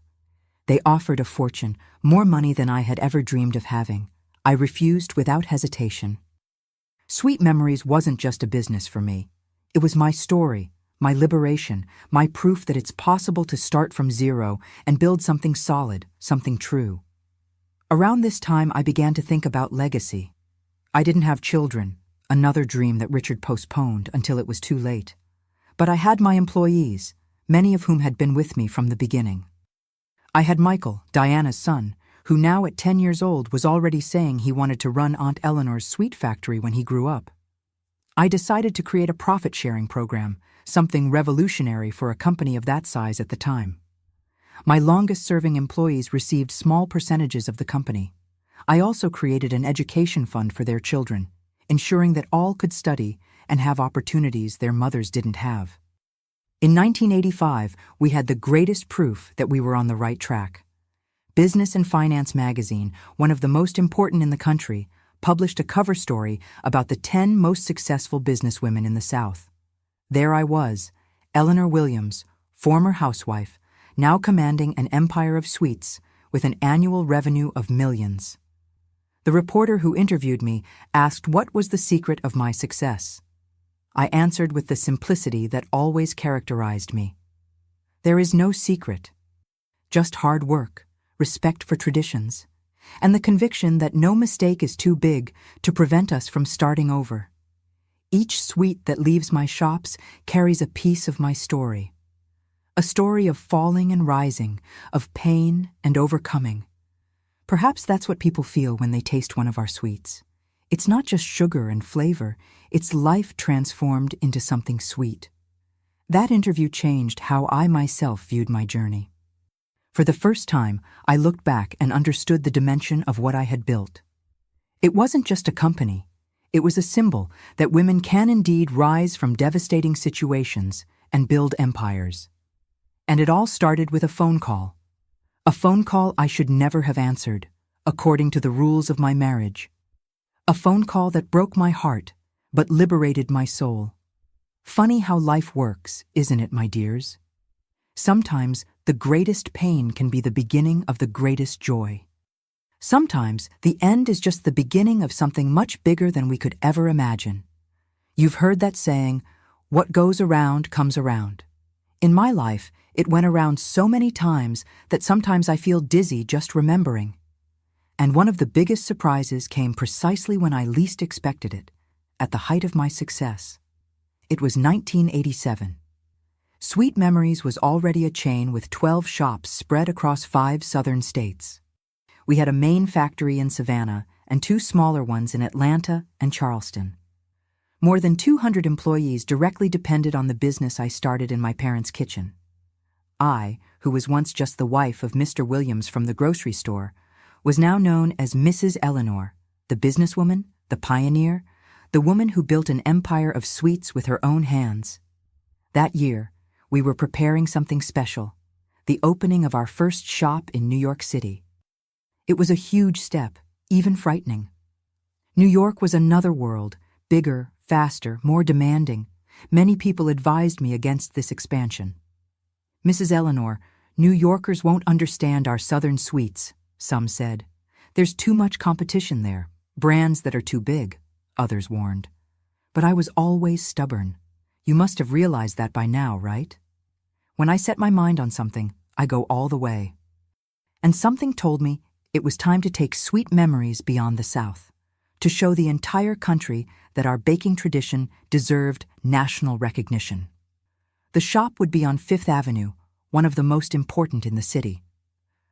They offered a fortune, more money than I had ever dreamed of having. I refused without hesitation. Sweet Memories wasn't just a business for me. It was my story, my liberation, my proof that it's possible to start from zero and build something solid, something true. Around this time, I began to think about legacy. I didn't have children, another dream that Richard postponed until it was too late. But I had my employees, many of whom had been with me from the beginning. I had Michael, Diana's son, who now at 10 years old was already saying he wanted to run Aunt Eleanor's sweet factory when he grew up. I decided to create a profit-sharing program, something revolutionary for a company of that size at the time. My longest-serving employees received small percentages of the company. I also created an education fund for their children, ensuring that all could study and have opportunities their mothers didn't have. In 1985, we had the greatest proof that we were on the right track. Business and Finance magazine, one of the most important in the country, published a cover story about the 10 most successful businesswomen in the South. There I was, Eleanor Williams, former housewife, now commanding an empire of sweets with an annual revenue of millions. The reporter who interviewed me asked what was the secret of my success. I answered with the simplicity that always characterized me. There is no secret, just hard work, respect for traditions, and the conviction that no mistake is too big to prevent us from starting over. Each sweet that leaves my shops carries a piece of my story. A story of falling and rising, of pain and overcoming. Perhaps that's what people feel when they taste one of our sweets. It's not just sugar and flavor, it's life transformed into something sweet. That interview changed how I myself viewed my journey. For the first time, I looked back and understood the dimension of what I had built. It wasn't just a company. It was a symbol that women can indeed rise from devastating situations and build empires. And it all started with a phone call. A phone call I should never have answered, according to the rules of my marriage. A phone call that broke my heart, but liberated my soul. Funny how life works, isn't it, my dears? Sometimes the greatest pain can be the beginning of the greatest joy. Sometimes the end is just the beginning of something much bigger than we could ever imagine. You've heard that saying, "What goes around comes around." In my life, it went around so many times that sometimes I feel dizzy just remembering. And one of the biggest surprises came precisely when I least expected it, at the height of my success. It was 1987. Sweet Memories was already a chain with 12 shops spread across 5 southern states. We had a main factory in Savannah and two smaller ones in Atlanta and Charleston. More than 200 employees directly depended on the business I started in my parents' kitchen. I, who was once just the wife of Mr. Williams from the grocery store, was now known as Mrs. Eleanor, the businesswoman, the pioneer, the woman who built an empire of sweets with her own hands. That year, we were preparing something special, the opening of our first shop in New York City. It was a huge step, even frightening. New York was another world, bigger, faster, more demanding. Many people advised me against this expansion. Mrs. Eleanor, New Yorkers won't understand our southern sweets, some said. There's too much competition there, brands that are too big, others warned. But I was always stubborn. You must have realized that by now, right? When I set my mind on something, I go all the way. And something told me it was time to take sweet memories beyond the South, to show the entire country that our baking tradition deserved national recognition. The shop would be on Fifth Avenue, one of the most important in the city.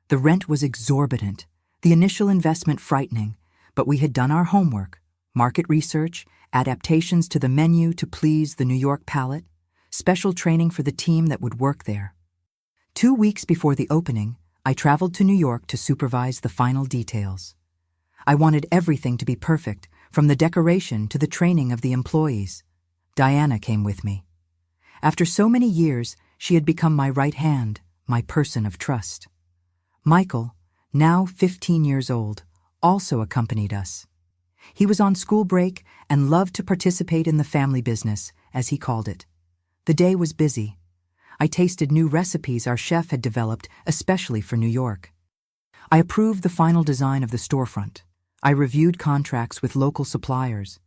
The rent was exorbitant, the initial investment frightening, but we had done our homework, market research, adaptations to the menu to please the New York palate, special training for the team that would work there. 2 weeks before the opening, I traveled to New York to supervise the final details. I wanted everything to be perfect, from the decoration to the training of the employees. Diana came with me. After so many years, she had become my right hand, my person of trust. Michael, now 15 years old, also accompanied us. He was on school break and loved to participate in the family business, as he called it. The day was busy. I tasted new recipes our chef had developed especially for New York. I approved the final design of the storefront. I reviewed contracts with local suppliers.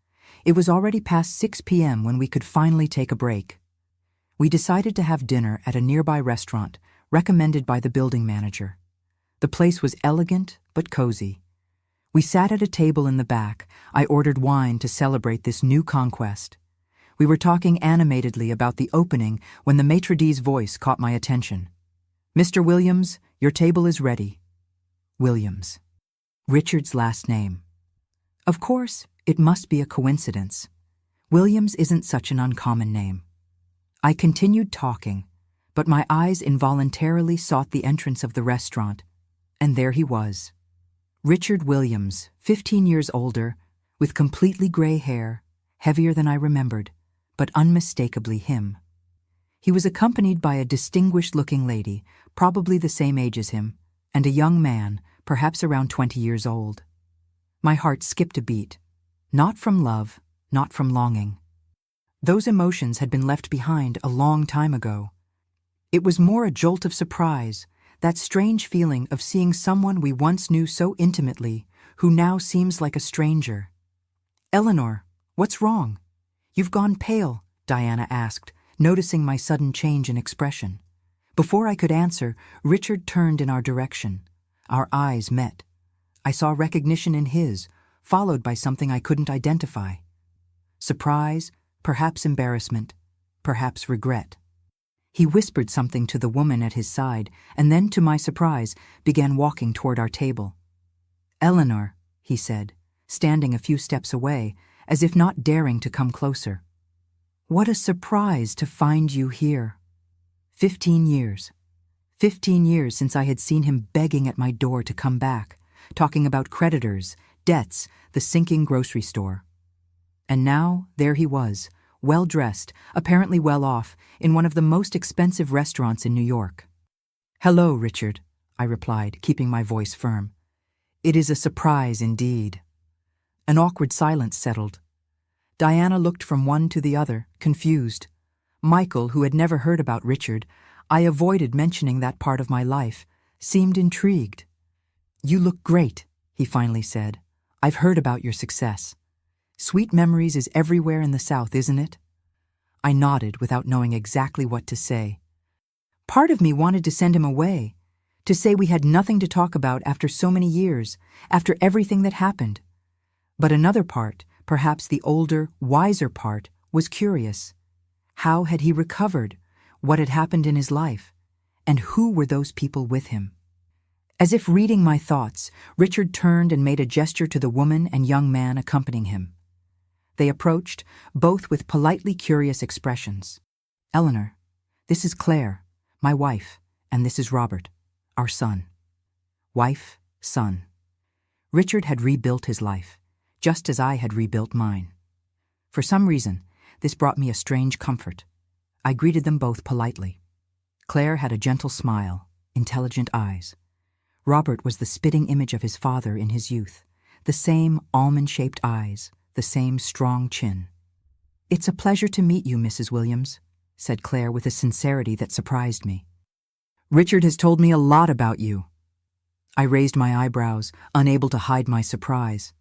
It was already past 6 p.m. when we could finally take a break. We decided to have dinner at a nearby restaurant, recommended by the building manager. The place was elegant but cozy. We sat at a table in the back. I ordered wine to celebrate this new conquest. We were talking animatedly about the opening when the maitre d's voice caught my attention. "Mr. Williams, your table is ready." Williams. Richard's last name. Of course, it must be a coincidence. Williams isn't such an uncommon name. I continued talking, but my eyes involuntarily sought the entrance of the restaurant, and there he was. Richard Williams, 15 years older, with completely gray hair, heavier than I remembered, but unmistakably him. He was accompanied by a distinguished-looking lady, probably the same age as him, and a young man, perhaps around 20 years old. My heart skipped a beat, not from love, not from longing. Those emotions had been left behind a long time ago. It was more a jolt of surprise, that strange feeling of seeing someone we once knew so intimately, who now seems like a stranger. "Eleanor, what's wrong? You've gone pale," Diana asked, noticing my sudden change in expression. Before I could answer, Richard turned in our direction. Our eyes met. I saw recognition in his, followed by something I couldn't identify. Surprise, perhaps embarrassment, perhaps regret. He whispered something to the woman at his side, and then, to my surprise, began walking toward our table. "Eleanor," he said, standing a few steps away, as if not daring to come closer. "What a surprise to find you here." 15 years. 15 years since I had seen him begging at my door to come back, talking about creditors, debts, the sinking grocery store. And now, there he was, well-dressed, apparently well-off, in one of the most expensive restaurants in New York. "Hello, Richard," I replied, keeping my voice firm. "It is a surprise indeed." An awkward silence settled. Diana looked from one to the other, confused. Michael, who had never heard about Richard, I avoided mentioning that part of my life, seemed intrigued. "You look great," he finally said. "I've heard about your success. Sweet Memories is everywhere in the South, isn't it?" I nodded without knowing exactly what to say. Part of me wanted to send him away, to say we had nothing to talk about after so many years, after everything that happened. But another part, perhaps the older, wiser part, was curious. How had he recovered? What had happened in his life? And who were those people with him? As if reading my thoughts, Richard turned and made a gesture to the woman and young man accompanying him. They approached, both with politely curious expressions. "Eleanor, this is Claire, my wife, and this is Robert, our son." Wife, son. Richard had rebuilt his life, just as I had rebuilt mine. For some reason, this brought me a strange comfort. I greeted them both politely. Claire had a gentle smile, intelligent eyes. Robert was the spitting image of his father in his youth, the same almond-shaped eyes, the same strong chin. "It's a pleasure to meet you, Mrs. Williams," said Claire with a sincerity that surprised me. "Richard has told me a lot about you." I raised my eyebrows, unable to hide my surprise.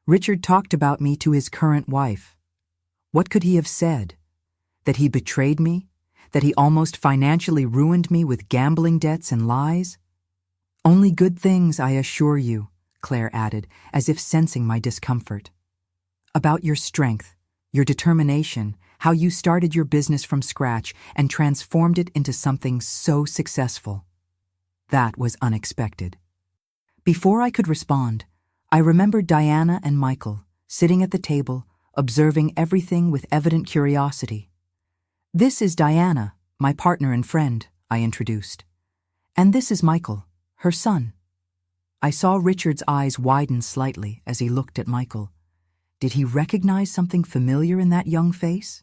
Richard talked about me to his current wife. What could he have said? That he betrayed me? That he almost financially ruined me with gambling debts and lies? "Only good things, I assure you," Claire added, as if sensing my discomfort. "About your strength, your determination, how you started your business from scratch and transformed it into something so successful." That was unexpected. Before I could respond, I remembered Diana and Michael, sitting at the table, observing everything with evident curiosity. "This is Diana, my partner and friend," I introduced. "And this is Michael, her son." I saw Richard's eyes widen slightly as he looked at Michael. Did he recognize something familiar in that young face?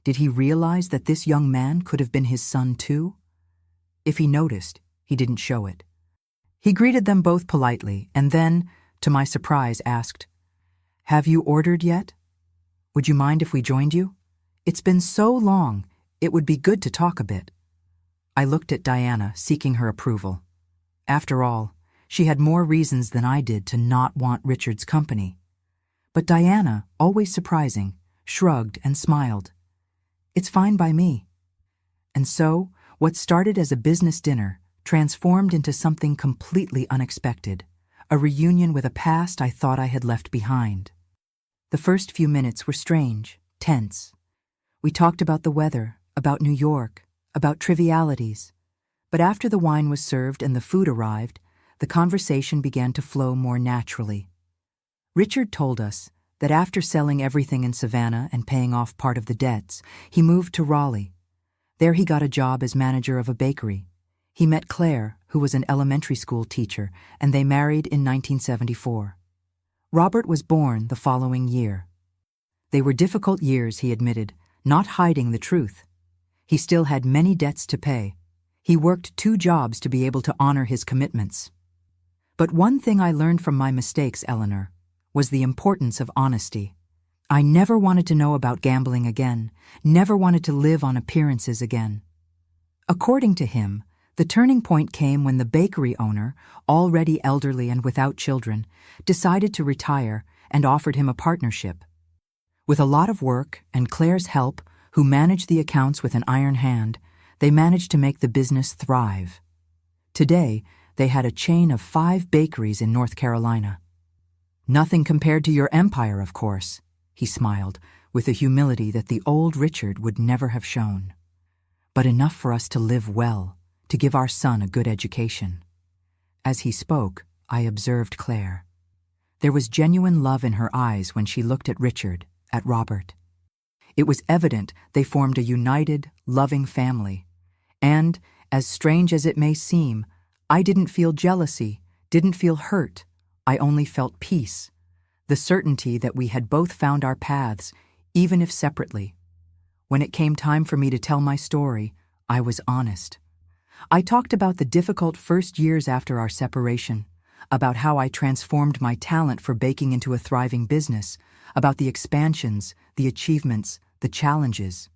Did he realize that this young man could have been his son too? If he noticed, he didn't show it. He greeted them both politely and then, to my surprise, asked, "Have you ordered yet? Would you mind if we joined you? It's been so long, it would be good to talk a bit." I looked at Diana, seeking her approval. After all, she had more reasons than I did to not want Richard's company. But Diana, always surprising, shrugged and smiled. "It's fine by me." And so, what started as a business dinner transformed into something completely unexpected, a reunion with a past I thought I had left behind. The first few minutes were strange, tense. We talked about the weather, about New York, about trivialities. But after the wine was served and the food arrived, the conversation began to flow more naturally. Richard told us that after selling everything in Savannah and paying off part of the debts, he moved to Raleigh. There he got a job as manager of a bakery. He met Claire, who was an elementary school teacher, and they married in 1974. Robert was born the following year. They were difficult years, he admitted, not hiding the truth. He still had many debts to pay. He worked 2 jobs to be able to honor his commitments. But one thing I learned from my mistakes, Eleanor, was the importance of honesty. I never wanted to know about gambling again, never wanted to live on appearances again. According to him, the turning point came when the bakery owner, already elderly and without children, decided to retire and offered him a partnership. With a lot of work and Claire's help, who managed the accounts with an iron hand, they managed to make the business thrive. Today, they had a chain of 5 bakeries in North Carolina. "Nothing compared to your empire, of course," he smiled, with a humility that the old Richard would never have shown. "But enough for us to live well, to give our son a good education." As he spoke, I observed Claire. There was genuine love in her eyes when she looked at Richard, at Robert. It was evident they formed a united, loving family. And, as strange as it may seem, I didn't feel jealousy, didn't feel hurt. I only felt peace, the certainty that we had both found our paths, even if separately. When it came time for me to tell my story, I was honest. I talked about the difficult first years after our separation, about how I transformed my talent for baking into a thriving business, about the expansions, the achievements, the challenges.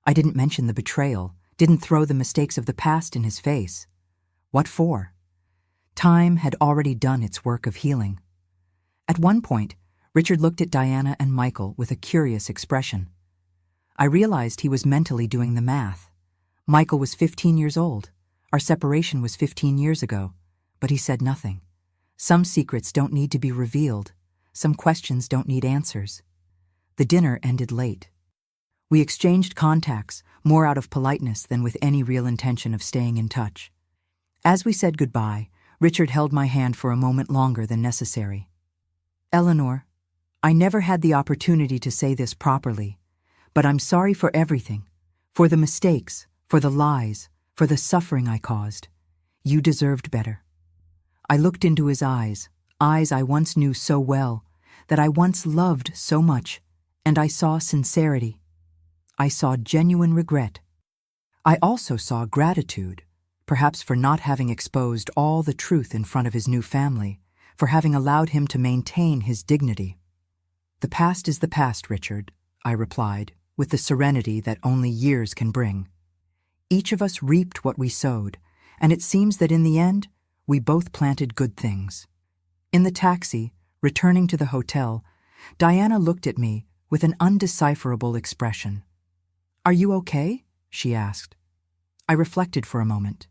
I didn't mention the betrayal, didn't throw the mistakes of the past in his face. What for? Time had already done its work of healing. At one point, Richard looked at Diana and Michael with a curious expression. I realized he was mentally doing the math. Michael was 15 years old. Our separation was 15 years ago, but he said nothing. Some secrets don't need to be revealed. Some questions don't need answers. The dinner ended late. We exchanged contacts, more out of politeness than with any real intention of staying in touch. As we said goodbye, Richard held my hand for a moment longer than necessary. Eleanor, I never had the opportunity to say this properly, but I'm sorry for everything, for the mistakes, for the lies, for the suffering I caused. You deserved better. I looked into his eyes I once knew so well, that I once loved so much, and I saw sincerity. I saw genuine regret. I also saw gratitude, perhaps for not having exposed all the truth in front of his new family, for having allowed him to maintain his dignity. The past is the past, Richard, I replied, with the serenity that only years can bring. Each of us reaped what we sowed, and it seems that in the end, we both planted good things. In the taxi, returning to the hotel, Diana looked at me with an undecipherable expression. "Are you okay?" she asked. I reflected for a moment.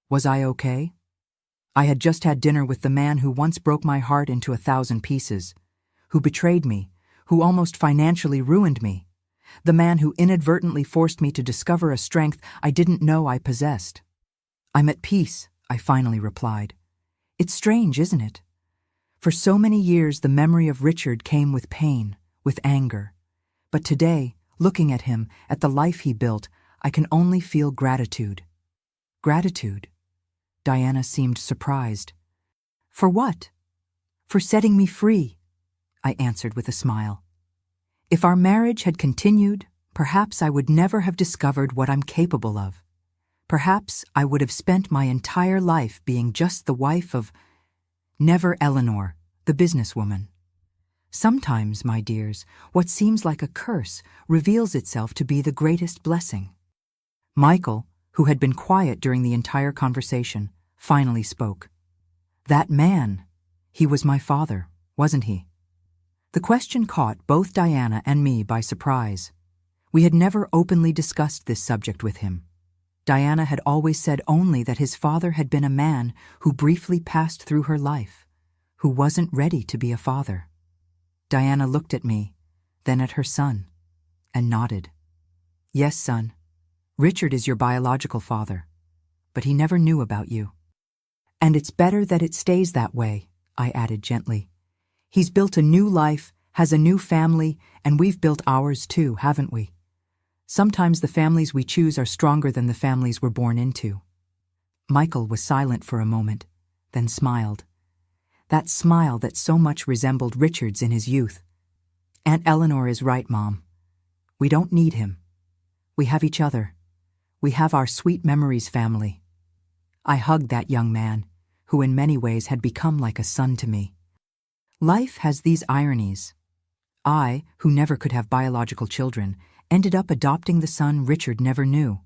Was I okay? I had just had dinner with the man who once broke my heart into 1,000 pieces, who betrayed me, who almost financially ruined me, the man who inadvertently forced me to discover a strength I didn't know I possessed. "I'm at peace," I finally replied. It's strange, isn't it? For so many years the memory of Richard came with pain, with anger. But today, looking at him, at the life he built, I can only feel gratitude. Gratitude? Diana seemed surprised. For what? For setting me free, I answered with a smile. If our marriage had continued, perhaps I would never have discovered what I'm capable of. Perhaps I would have spent my entire life being just the wife of Never Eleanor, the businesswoman. Sometimes, my dears, what seems like a curse reveals itself to be the greatest blessing. Michael, who had been quiet during the entire conversation, finally spoke. That man, he was my father, wasn't he? The question caught both Diana and me by surprise. We had never openly discussed this subject with him. Diana had always said only that his father had been a man who briefly passed through her life, who wasn't ready to be a father. Diana looked at me, then at her son, and nodded. Yes, son, Richard is your biological father, but he never knew about you. And it's better that it stays that way, I added gently. He's built a new life, has a new family, and we've built ours too, haven't we? Sometimes the families we choose are stronger than the families we're born into. Michael was silent for a moment, then smiled. That smile that so much resembled Richard's in his youth. Aunt Eleanor is right, Mom. We don't need him. We have each other. We have our sweet memories family. I hugged that young man, who in many ways had become like a son to me. Life has these ironies. I, who never could have biological children, ended up adopting the son Richard never knew.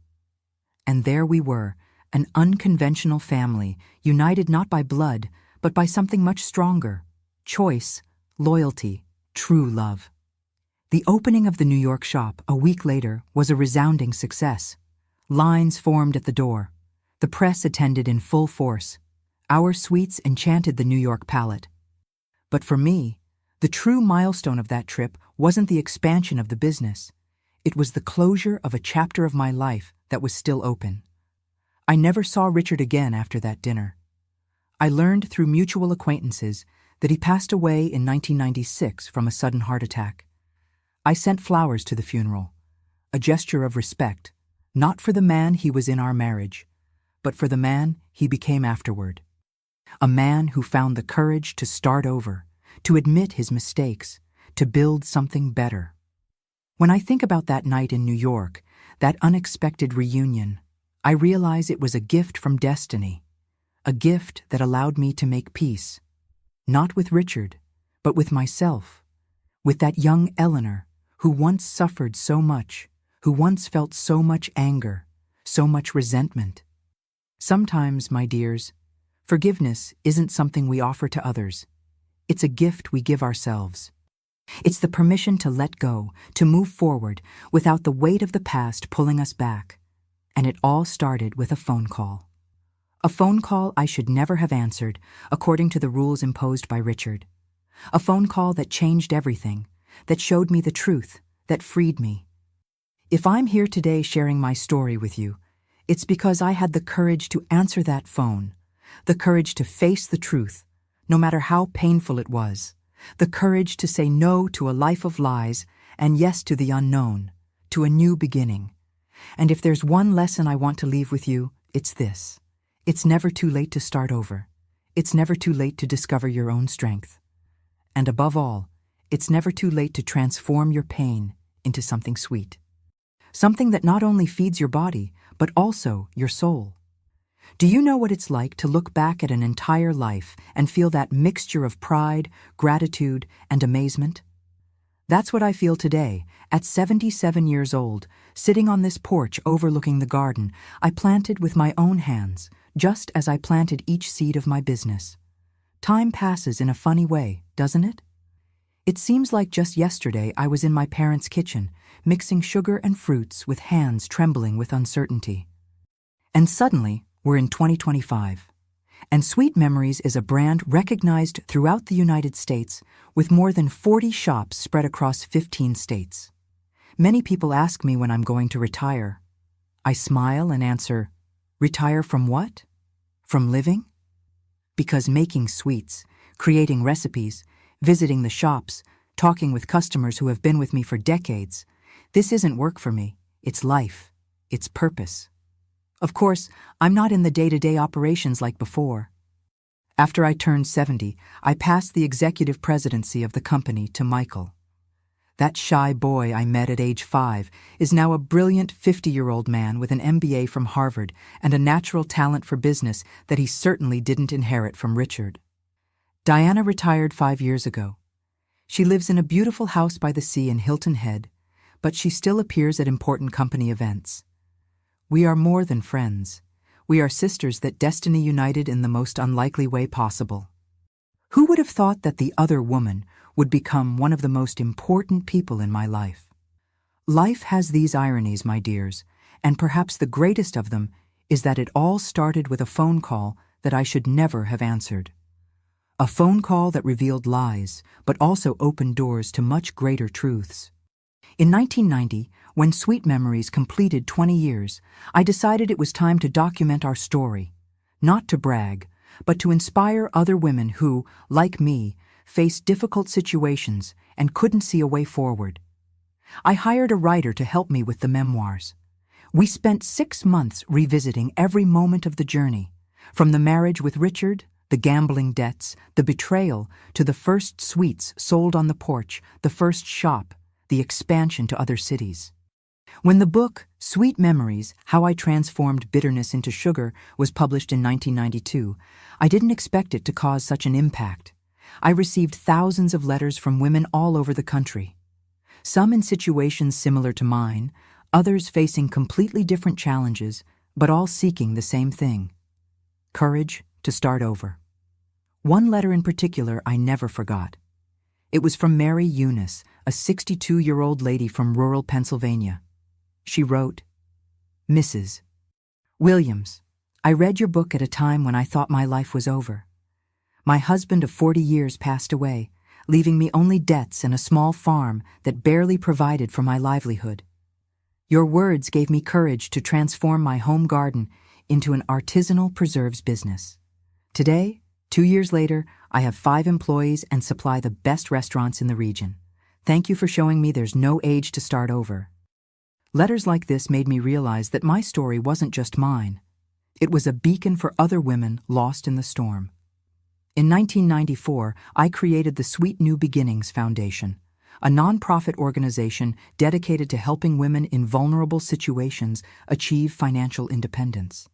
And there we were, an unconventional family, united not by blood, but by something much stronger: choice, loyalty, true love. The opening of the New York shop a week later was a resounding success. Lines formed at the door. The press attended in full force. Our sweets enchanted the New York palate. But for me, the true milestone of that trip wasn't the expansion of the business. It was the closure of a chapter of my life that was still open. I never saw Richard again after that dinner. I learned through mutual acquaintances that he passed away in 1996 from a sudden heart attack. I sent flowers to the funeral, a gesture of respect, not for the man he was in our marriage, but for the man he became afterward. A man who found the courage to start over, to admit his mistakes, to build something better. When I think about that night in New York, that unexpected reunion, I realize it was a gift from destiny, a gift that allowed me to make peace, not with Richard, but with myself, with that young Eleanor who once suffered so much, who once felt so much anger, so much resentment. Sometimes, my dears, forgiveness isn't something we offer to others. It's a gift we give ourselves. It's the permission to let go, to move forward, without the weight of the past pulling us back. And it all started with a phone call. A phone call I should never have answered, according to the rules imposed by Richard. A phone call that changed everything, that showed me the truth, that freed me. If I'm here today sharing my story with you, it's because I had the courage to answer that phone, the courage to face the truth, no matter how painful it was, the courage to say no to a life of lies and yes to the unknown, to a new beginning. And if there's one lesson I want to leave with you, it's this. It's never too late to start over. It's never too late to discover your own strength. And above all, it's never too late to transform your pain into something sweet. Something that not only feeds your body, but also your soul. Do you know what it's like to look back at an entire life and feel that mixture of pride, gratitude, and amazement? That's what I feel today, at 77 years old, sitting on this porch overlooking the garden I planted with my own hands, just as I planted each seed of my business. Time passes in a funny way, doesn't it? It seems like just yesterday I was in my parents' kitchen, mixing sugar and fruits with hands trembling with uncertainty. And suddenly, we're in 2025. And Sweet Memories is a brand recognized throughout the United States with more than 40 shops spread across 15 states. Many people ask me when I'm going to retire. I smile and answer, retire from what? From living? Because making sweets, creating recipes, visiting the shops, talking with customers who have been with me for decades, this isn't work for me, it's life, it's purpose. Of course, I'm not in the day-to-day operations like before. After I turned 70, I passed the executive presidency of the company to Michael. That shy boy I met at age 5 is now a brilliant 50-year-old man with an MBA from Harvard and a natural talent for business that he certainly didn't inherit from Richard. Diana retired 5 years ago. She lives in a beautiful house by the sea in Hilton Head, but she still appears at important company events. We are more than friends. We are sisters that destiny united in the most unlikely way possible. Who would have thought that the other woman would become one of the most important people in my life? Life has these ironies, my dears, and perhaps the greatest of them is that it all started with a phone call that I should never have answered. A phone call that revealed lies, but also opened doors to much greater truths. In 1990, when Sweet Memories completed 20 years, I decided it was time to document our story, not to brag, but to inspire other women who, like me, faced difficult situations and couldn't see a way forward. I hired a writer to help me with the memoirs. We spent 6 months revisiting every moment of the journey, from the marriage with Richard, the gambling debts, the betrayal, to the first sweets sold on the porch, the first shop, the expansion to other cities. When the book, Sweet Memories, How I Transformed Bitterness into Sugar, was published in 1992, I didn't expect it to cause such an impact. I received thousands of letters from women all over the country. Some in situations similar to mine, others facing completely different challenges, but all seeking the same thing: courage to start over. One letter in particular I never forgot. It was from Mary Eunice, a 62-year-old lady from rural Pennsylvania. She wrote, Mrs. Williams, I read your book at a time when I thought my life was over. My husband of 40 years passed away, leaving me only debts and a small farm that barely provided for my livelihood. Your words gave me courage to transform my home garden into an artisanal preserves business. Today, 2 years later, I have 5 employees and supply the best restaurants in the region. Thank you for showing me there's no age to start over. Letters like this made me realize that my story wasn't just mine. It was a beacon for other women lost in the storm. In 1994, I created the Sweet New Beginnings Foundation, a nonprofit organization dedicated to helping women in vulnerable situations achieve financial independence.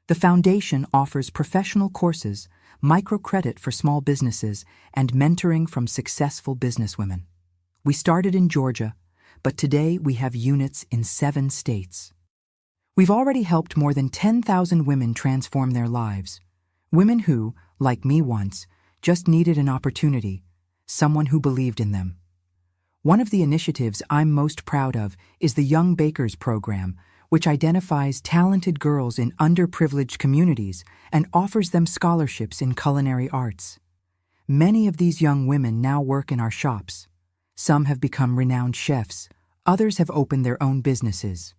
The foundation offers professional courses, microcredit for small businesses, and mentoring from successful businesswomen. We started in Georgia, but today we have units in 7 states. We've already helped more than 10,000 women transform their lives. Women who, like me once, just needed an opportunity, someone who believed in them. One of the initiatives I'm most proud of is the Young Bakers program, which identifies talented girls in underprivileged communities and offers them scholarships in culinary arts. Many of these young women now work in our shops. Some have become renowned chefs. Others have opened their own businesses.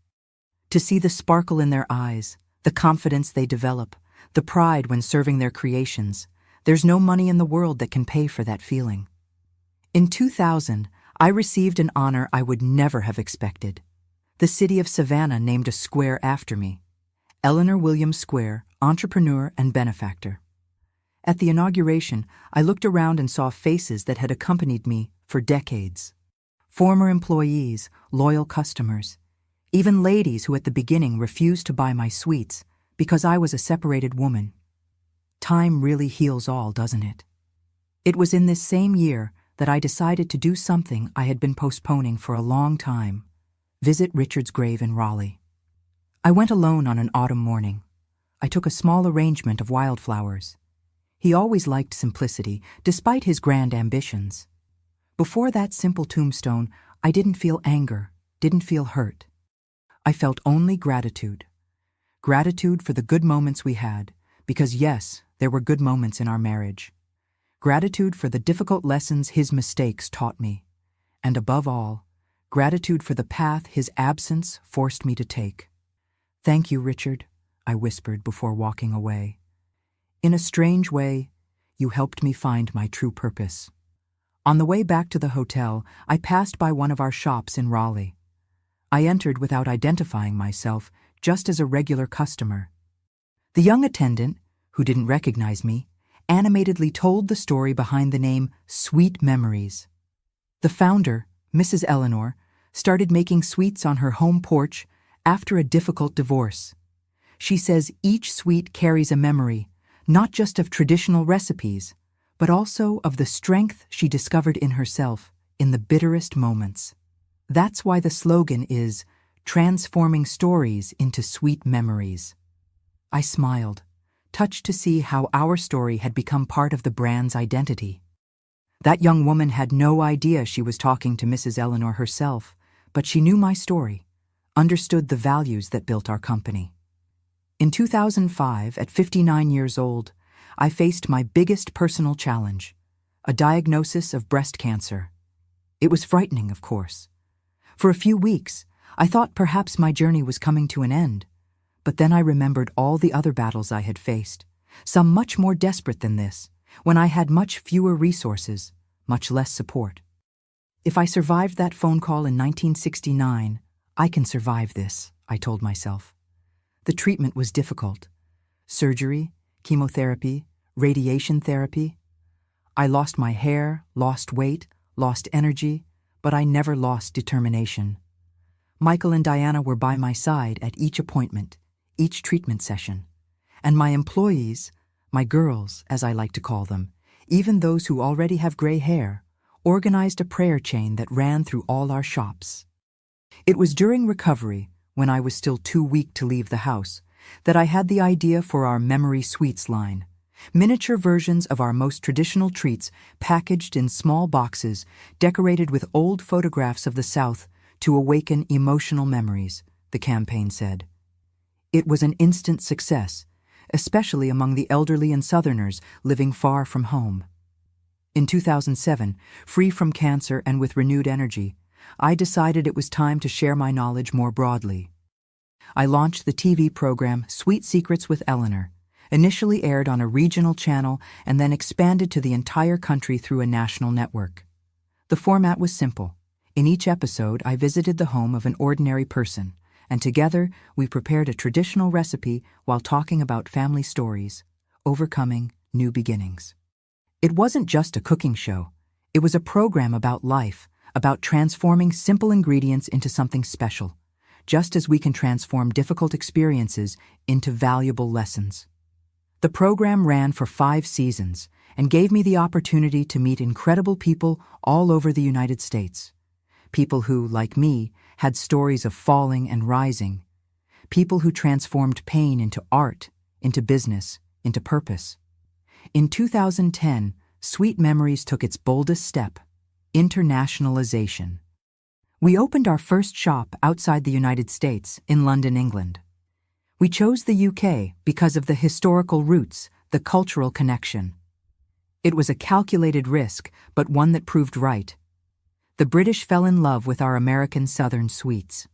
To see the sparkle in their eyes, the confidence they develop, the pride when serving their creations. There's no money in the world that can pay for that feeling. In 2000, I received an honor I would never have expected. The city of Savannah named a square after me. Eleanor Williams Square, entrepreneur and benefactor. At the inauguration, I looked around and saw faces that had accompanied me for decades. Former employees, loyal customers, even ladies who at the beginning refused to buy my sweets because I was a separated woman. Time really heals all, doesn't it? It was in this same year that I decided to do something I had been postponing for a long time: visit Richard's grave in Raleigh. I went alone on an autumn morning. I took a small arrangement of wildflowers. He always liked simplicity, despite his grand ambitions. Before that simple tombstone, I didn't feel anger, didn't feel hurt. I felt only gratitude. Gratitude for the good moments we had, because yes, there were good moments in our marriage. Gratitude for the difficult lessons his mistakes taught me. And above all, gratitude for the path his absence forced me to take. "Thank you, Richard," I whispered before walking away. "In a strange way, you helped me find my true purpose." On the way back to the hotel, I passed by one of our shops in Raleigh. I entered without identifying myself, just as a regular customer. The young attendant, who didn't recognize me, animatedly told the story behind the name Sweet Memories. The founder, Mrs. Eleanor, started making sweets on her home porch after a difficult divorce. She says each sweet carries a memory, not just of traditional recipes, but also of the strength she discovered in herself in the bitterest moments. That's why the slogan is transforming stories into sweet memories. I smiled, touched to see how our story had become part of the brand's identity. That young woman had no idea she was talking to Mrs. Eleanor herself, but she knew my story, understood the values that built our company. In 2005, at 59 years old, I faced my biggest personal challenge, a diagnosis of breast cancer. It was frightening, of course. For a few weeks, I thought perhaps my journey was coming to an end, but then I remembered all the other battles I had faced, some much more desperate than this, when I had much fewer resources, much less support. If I survived that phone call in 1969, I can survive this, I told myself. The treatment was difficult. Surgery, chemotherapy, radiation therapy. I lost my hair, lost weight, lost energy, but I never lost determination. Michael and Diana were by my side at each appointment, each treatment session. And my employees, my girls, as I like to call them, even those who already have gray hair, organized a prayer chain that ran through all our shops. It was during recovery, when I was still too weak to leave the house, that I had the idea for our Memory Sweets line, miniature versions of our most traditional treats packaged in small boxes decorated with old photographs of the South to awaken emotional memories, the campaign said. It was an instant success, especially among the elderly and Southerners living far from home. In 2007, free from cancer and with renewed energy, I decided it was time to share my knowledge more broadly. I launched the TV program Sweet Secrets with Eleanor, initially aired on a regional channel and then expanded to the entire country through a national network. The format was simple. In each episode, I visited the home of an ordinary person, and together we prepared a traditional recipe while talking about family stories, overcoming new beginnings. It wasn't just a cooking show. It was a program about life, about transforming simple ingredients into something special, just as we can transform difficult experiences into valuable lessons. The program ran for 5 seasons and gave me the opportunity to meet incredible people all over the United States. People who, like me, had stories of falling and rising. People who transformed pain into art, into business, into purpose. In 2010, Sweet Memories took its boldest step: internationalization. We opened our first shop outside the United States, in London, England. We chose the UK because of the historical roots, the cultural connection. It was a calculated risk, but one that proved right. The British fell in love with our American Southern sweets.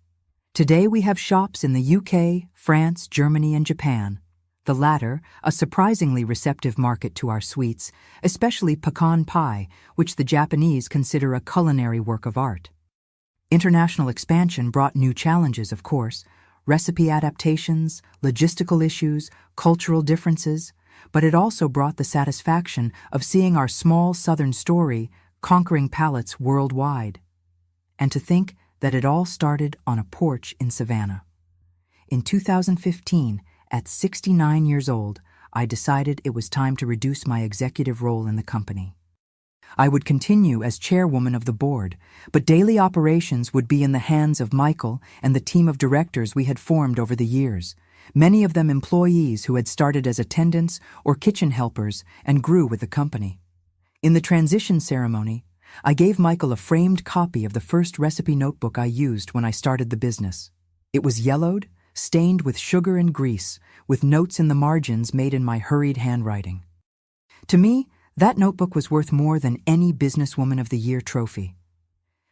Today we have shops in the UK, France, Germany, and Japan. The latter, a surprisingly receptive market to our sweets, especially pecan pie, which the Japanese consider a culinary work of art. International expansion brought new challenges, of course, recipe adaptations, logistical issues, cultural differences, but it also brought the satisfaction of seeing our small southern story conquering palates worldwide. And to think that it all started on a porch in Savannah. In 2015, at 69 years old, I decided it was time to reduce my executive role in the company. I would continue as chairwoman of the board, but daily operations would be in the hands of Michael and the team of directors we had formed over the years, many of them employees who had started as attendants or kitchen helpers and grew with the company. In the transition ceremony, I gave Michael a framed copy of the first recipe notebook I used when I started the business. It was yellowed, stained with sugar and grease, with notes in the margins made in my hurried handwriting. To me, that notebook was worth more than any Businesswoman of the Year trophy.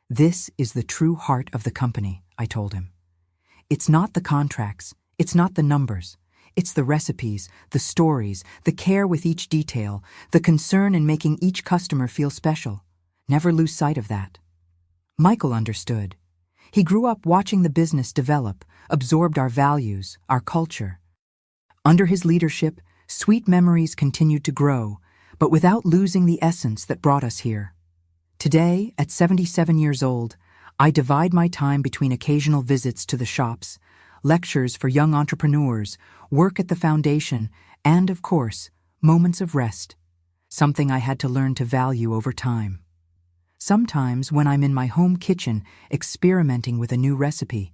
"This is the true heart of the company," I told him. "It's not the contracts, it's not the numbers. It's the recipes, the stories, the care with each detail, the concern in making each customer feel special. Never lose sight of that." Michael understood. He grew up watching the business develop, absorbed our values, our culture. Under his leadership, sweet memories continued to grow, but without losing the essence that brought us here. Today, at 77 years old, I divide my time between occasional visits to the shops, lectures for young entrepreneurs, work at the foundation, and, of course, moments of rest, something I had to learn to value over time. Sometimes, when I'm in my home kitchen experimenting with a new recipe,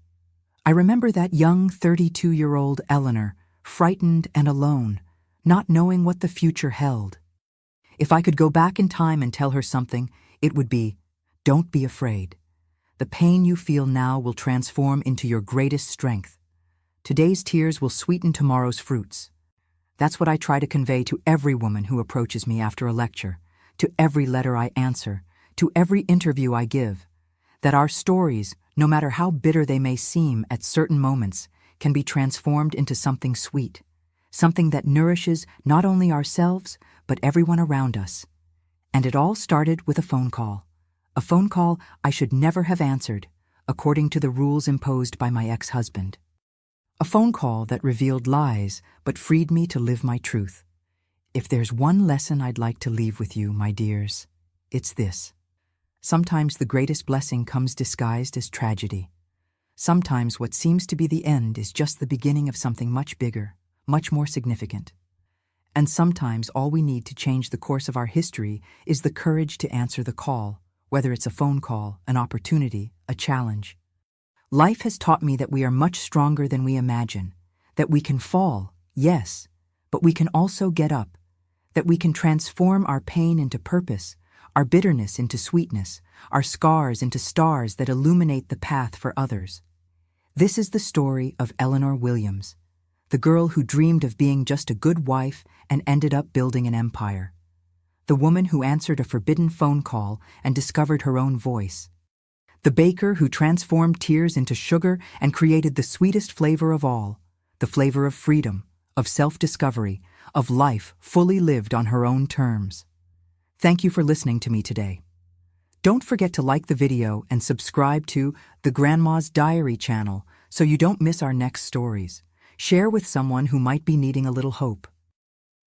I remember that young 32-year-old Eleanor, frightened and alone, not knowing what the future held. If I could go back in time and tell her something, it would be, "Don't be afraid. The pain you feel now will transform into your greatest strength. Today's tears will sweeten tomorrow's fruits." That's what I try to convey to every woman who approaches me after a lecture, to every letter I answer, to every interview I give, that our stories, no matter how bitter they may seem at certain moments, can be transformed into something sweet, something that nourishes not only ourselves, but everyone around us. And it all started with a phone call I should never have answered, according to the rules imposed by my ex-husband. A phone call that revealed lies, but freed me to live my truth. If there's one lesson I'd like to leave with you, my dears, it's this. Sometimes the greatest blessing comes disguised as tragedy. Sometimes what seems to be the end is just the beginning of something much bigger, much more significant. And sometimes all we need to change the course of our history is the courage to answer the call, whether it's a phone call, an opportunity, a challenge. Life has taught me that we are much stronger than we imagine, that we can fall, yes, but we can also get up, that we can transform our pain into purpose, our bitterness into sweetness, our scars into stars that illuminate the path for others. This is the story of Eleanor Williams, the girl who dreamed of being just a good wife and ended up building an empire. The woman who answered a forbidden phone call and discovered her own voice. The baker who transformed tears into sugar and created the sweetest flavor of all, the flavor of freedom, of self-discovery, of life fully lived on her own terms. Thank you for listening to me today. Don't forget to like the video and subscribe to the Grandma's Diary channel so you don't miss our next stories. Share with someone who might be needing a little hope.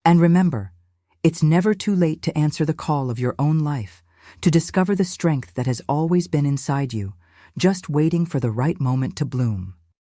And remember, it's never too late to answer the call of your own life, to discover the strength that has always been inside you, just waiting for the right moment to bloom.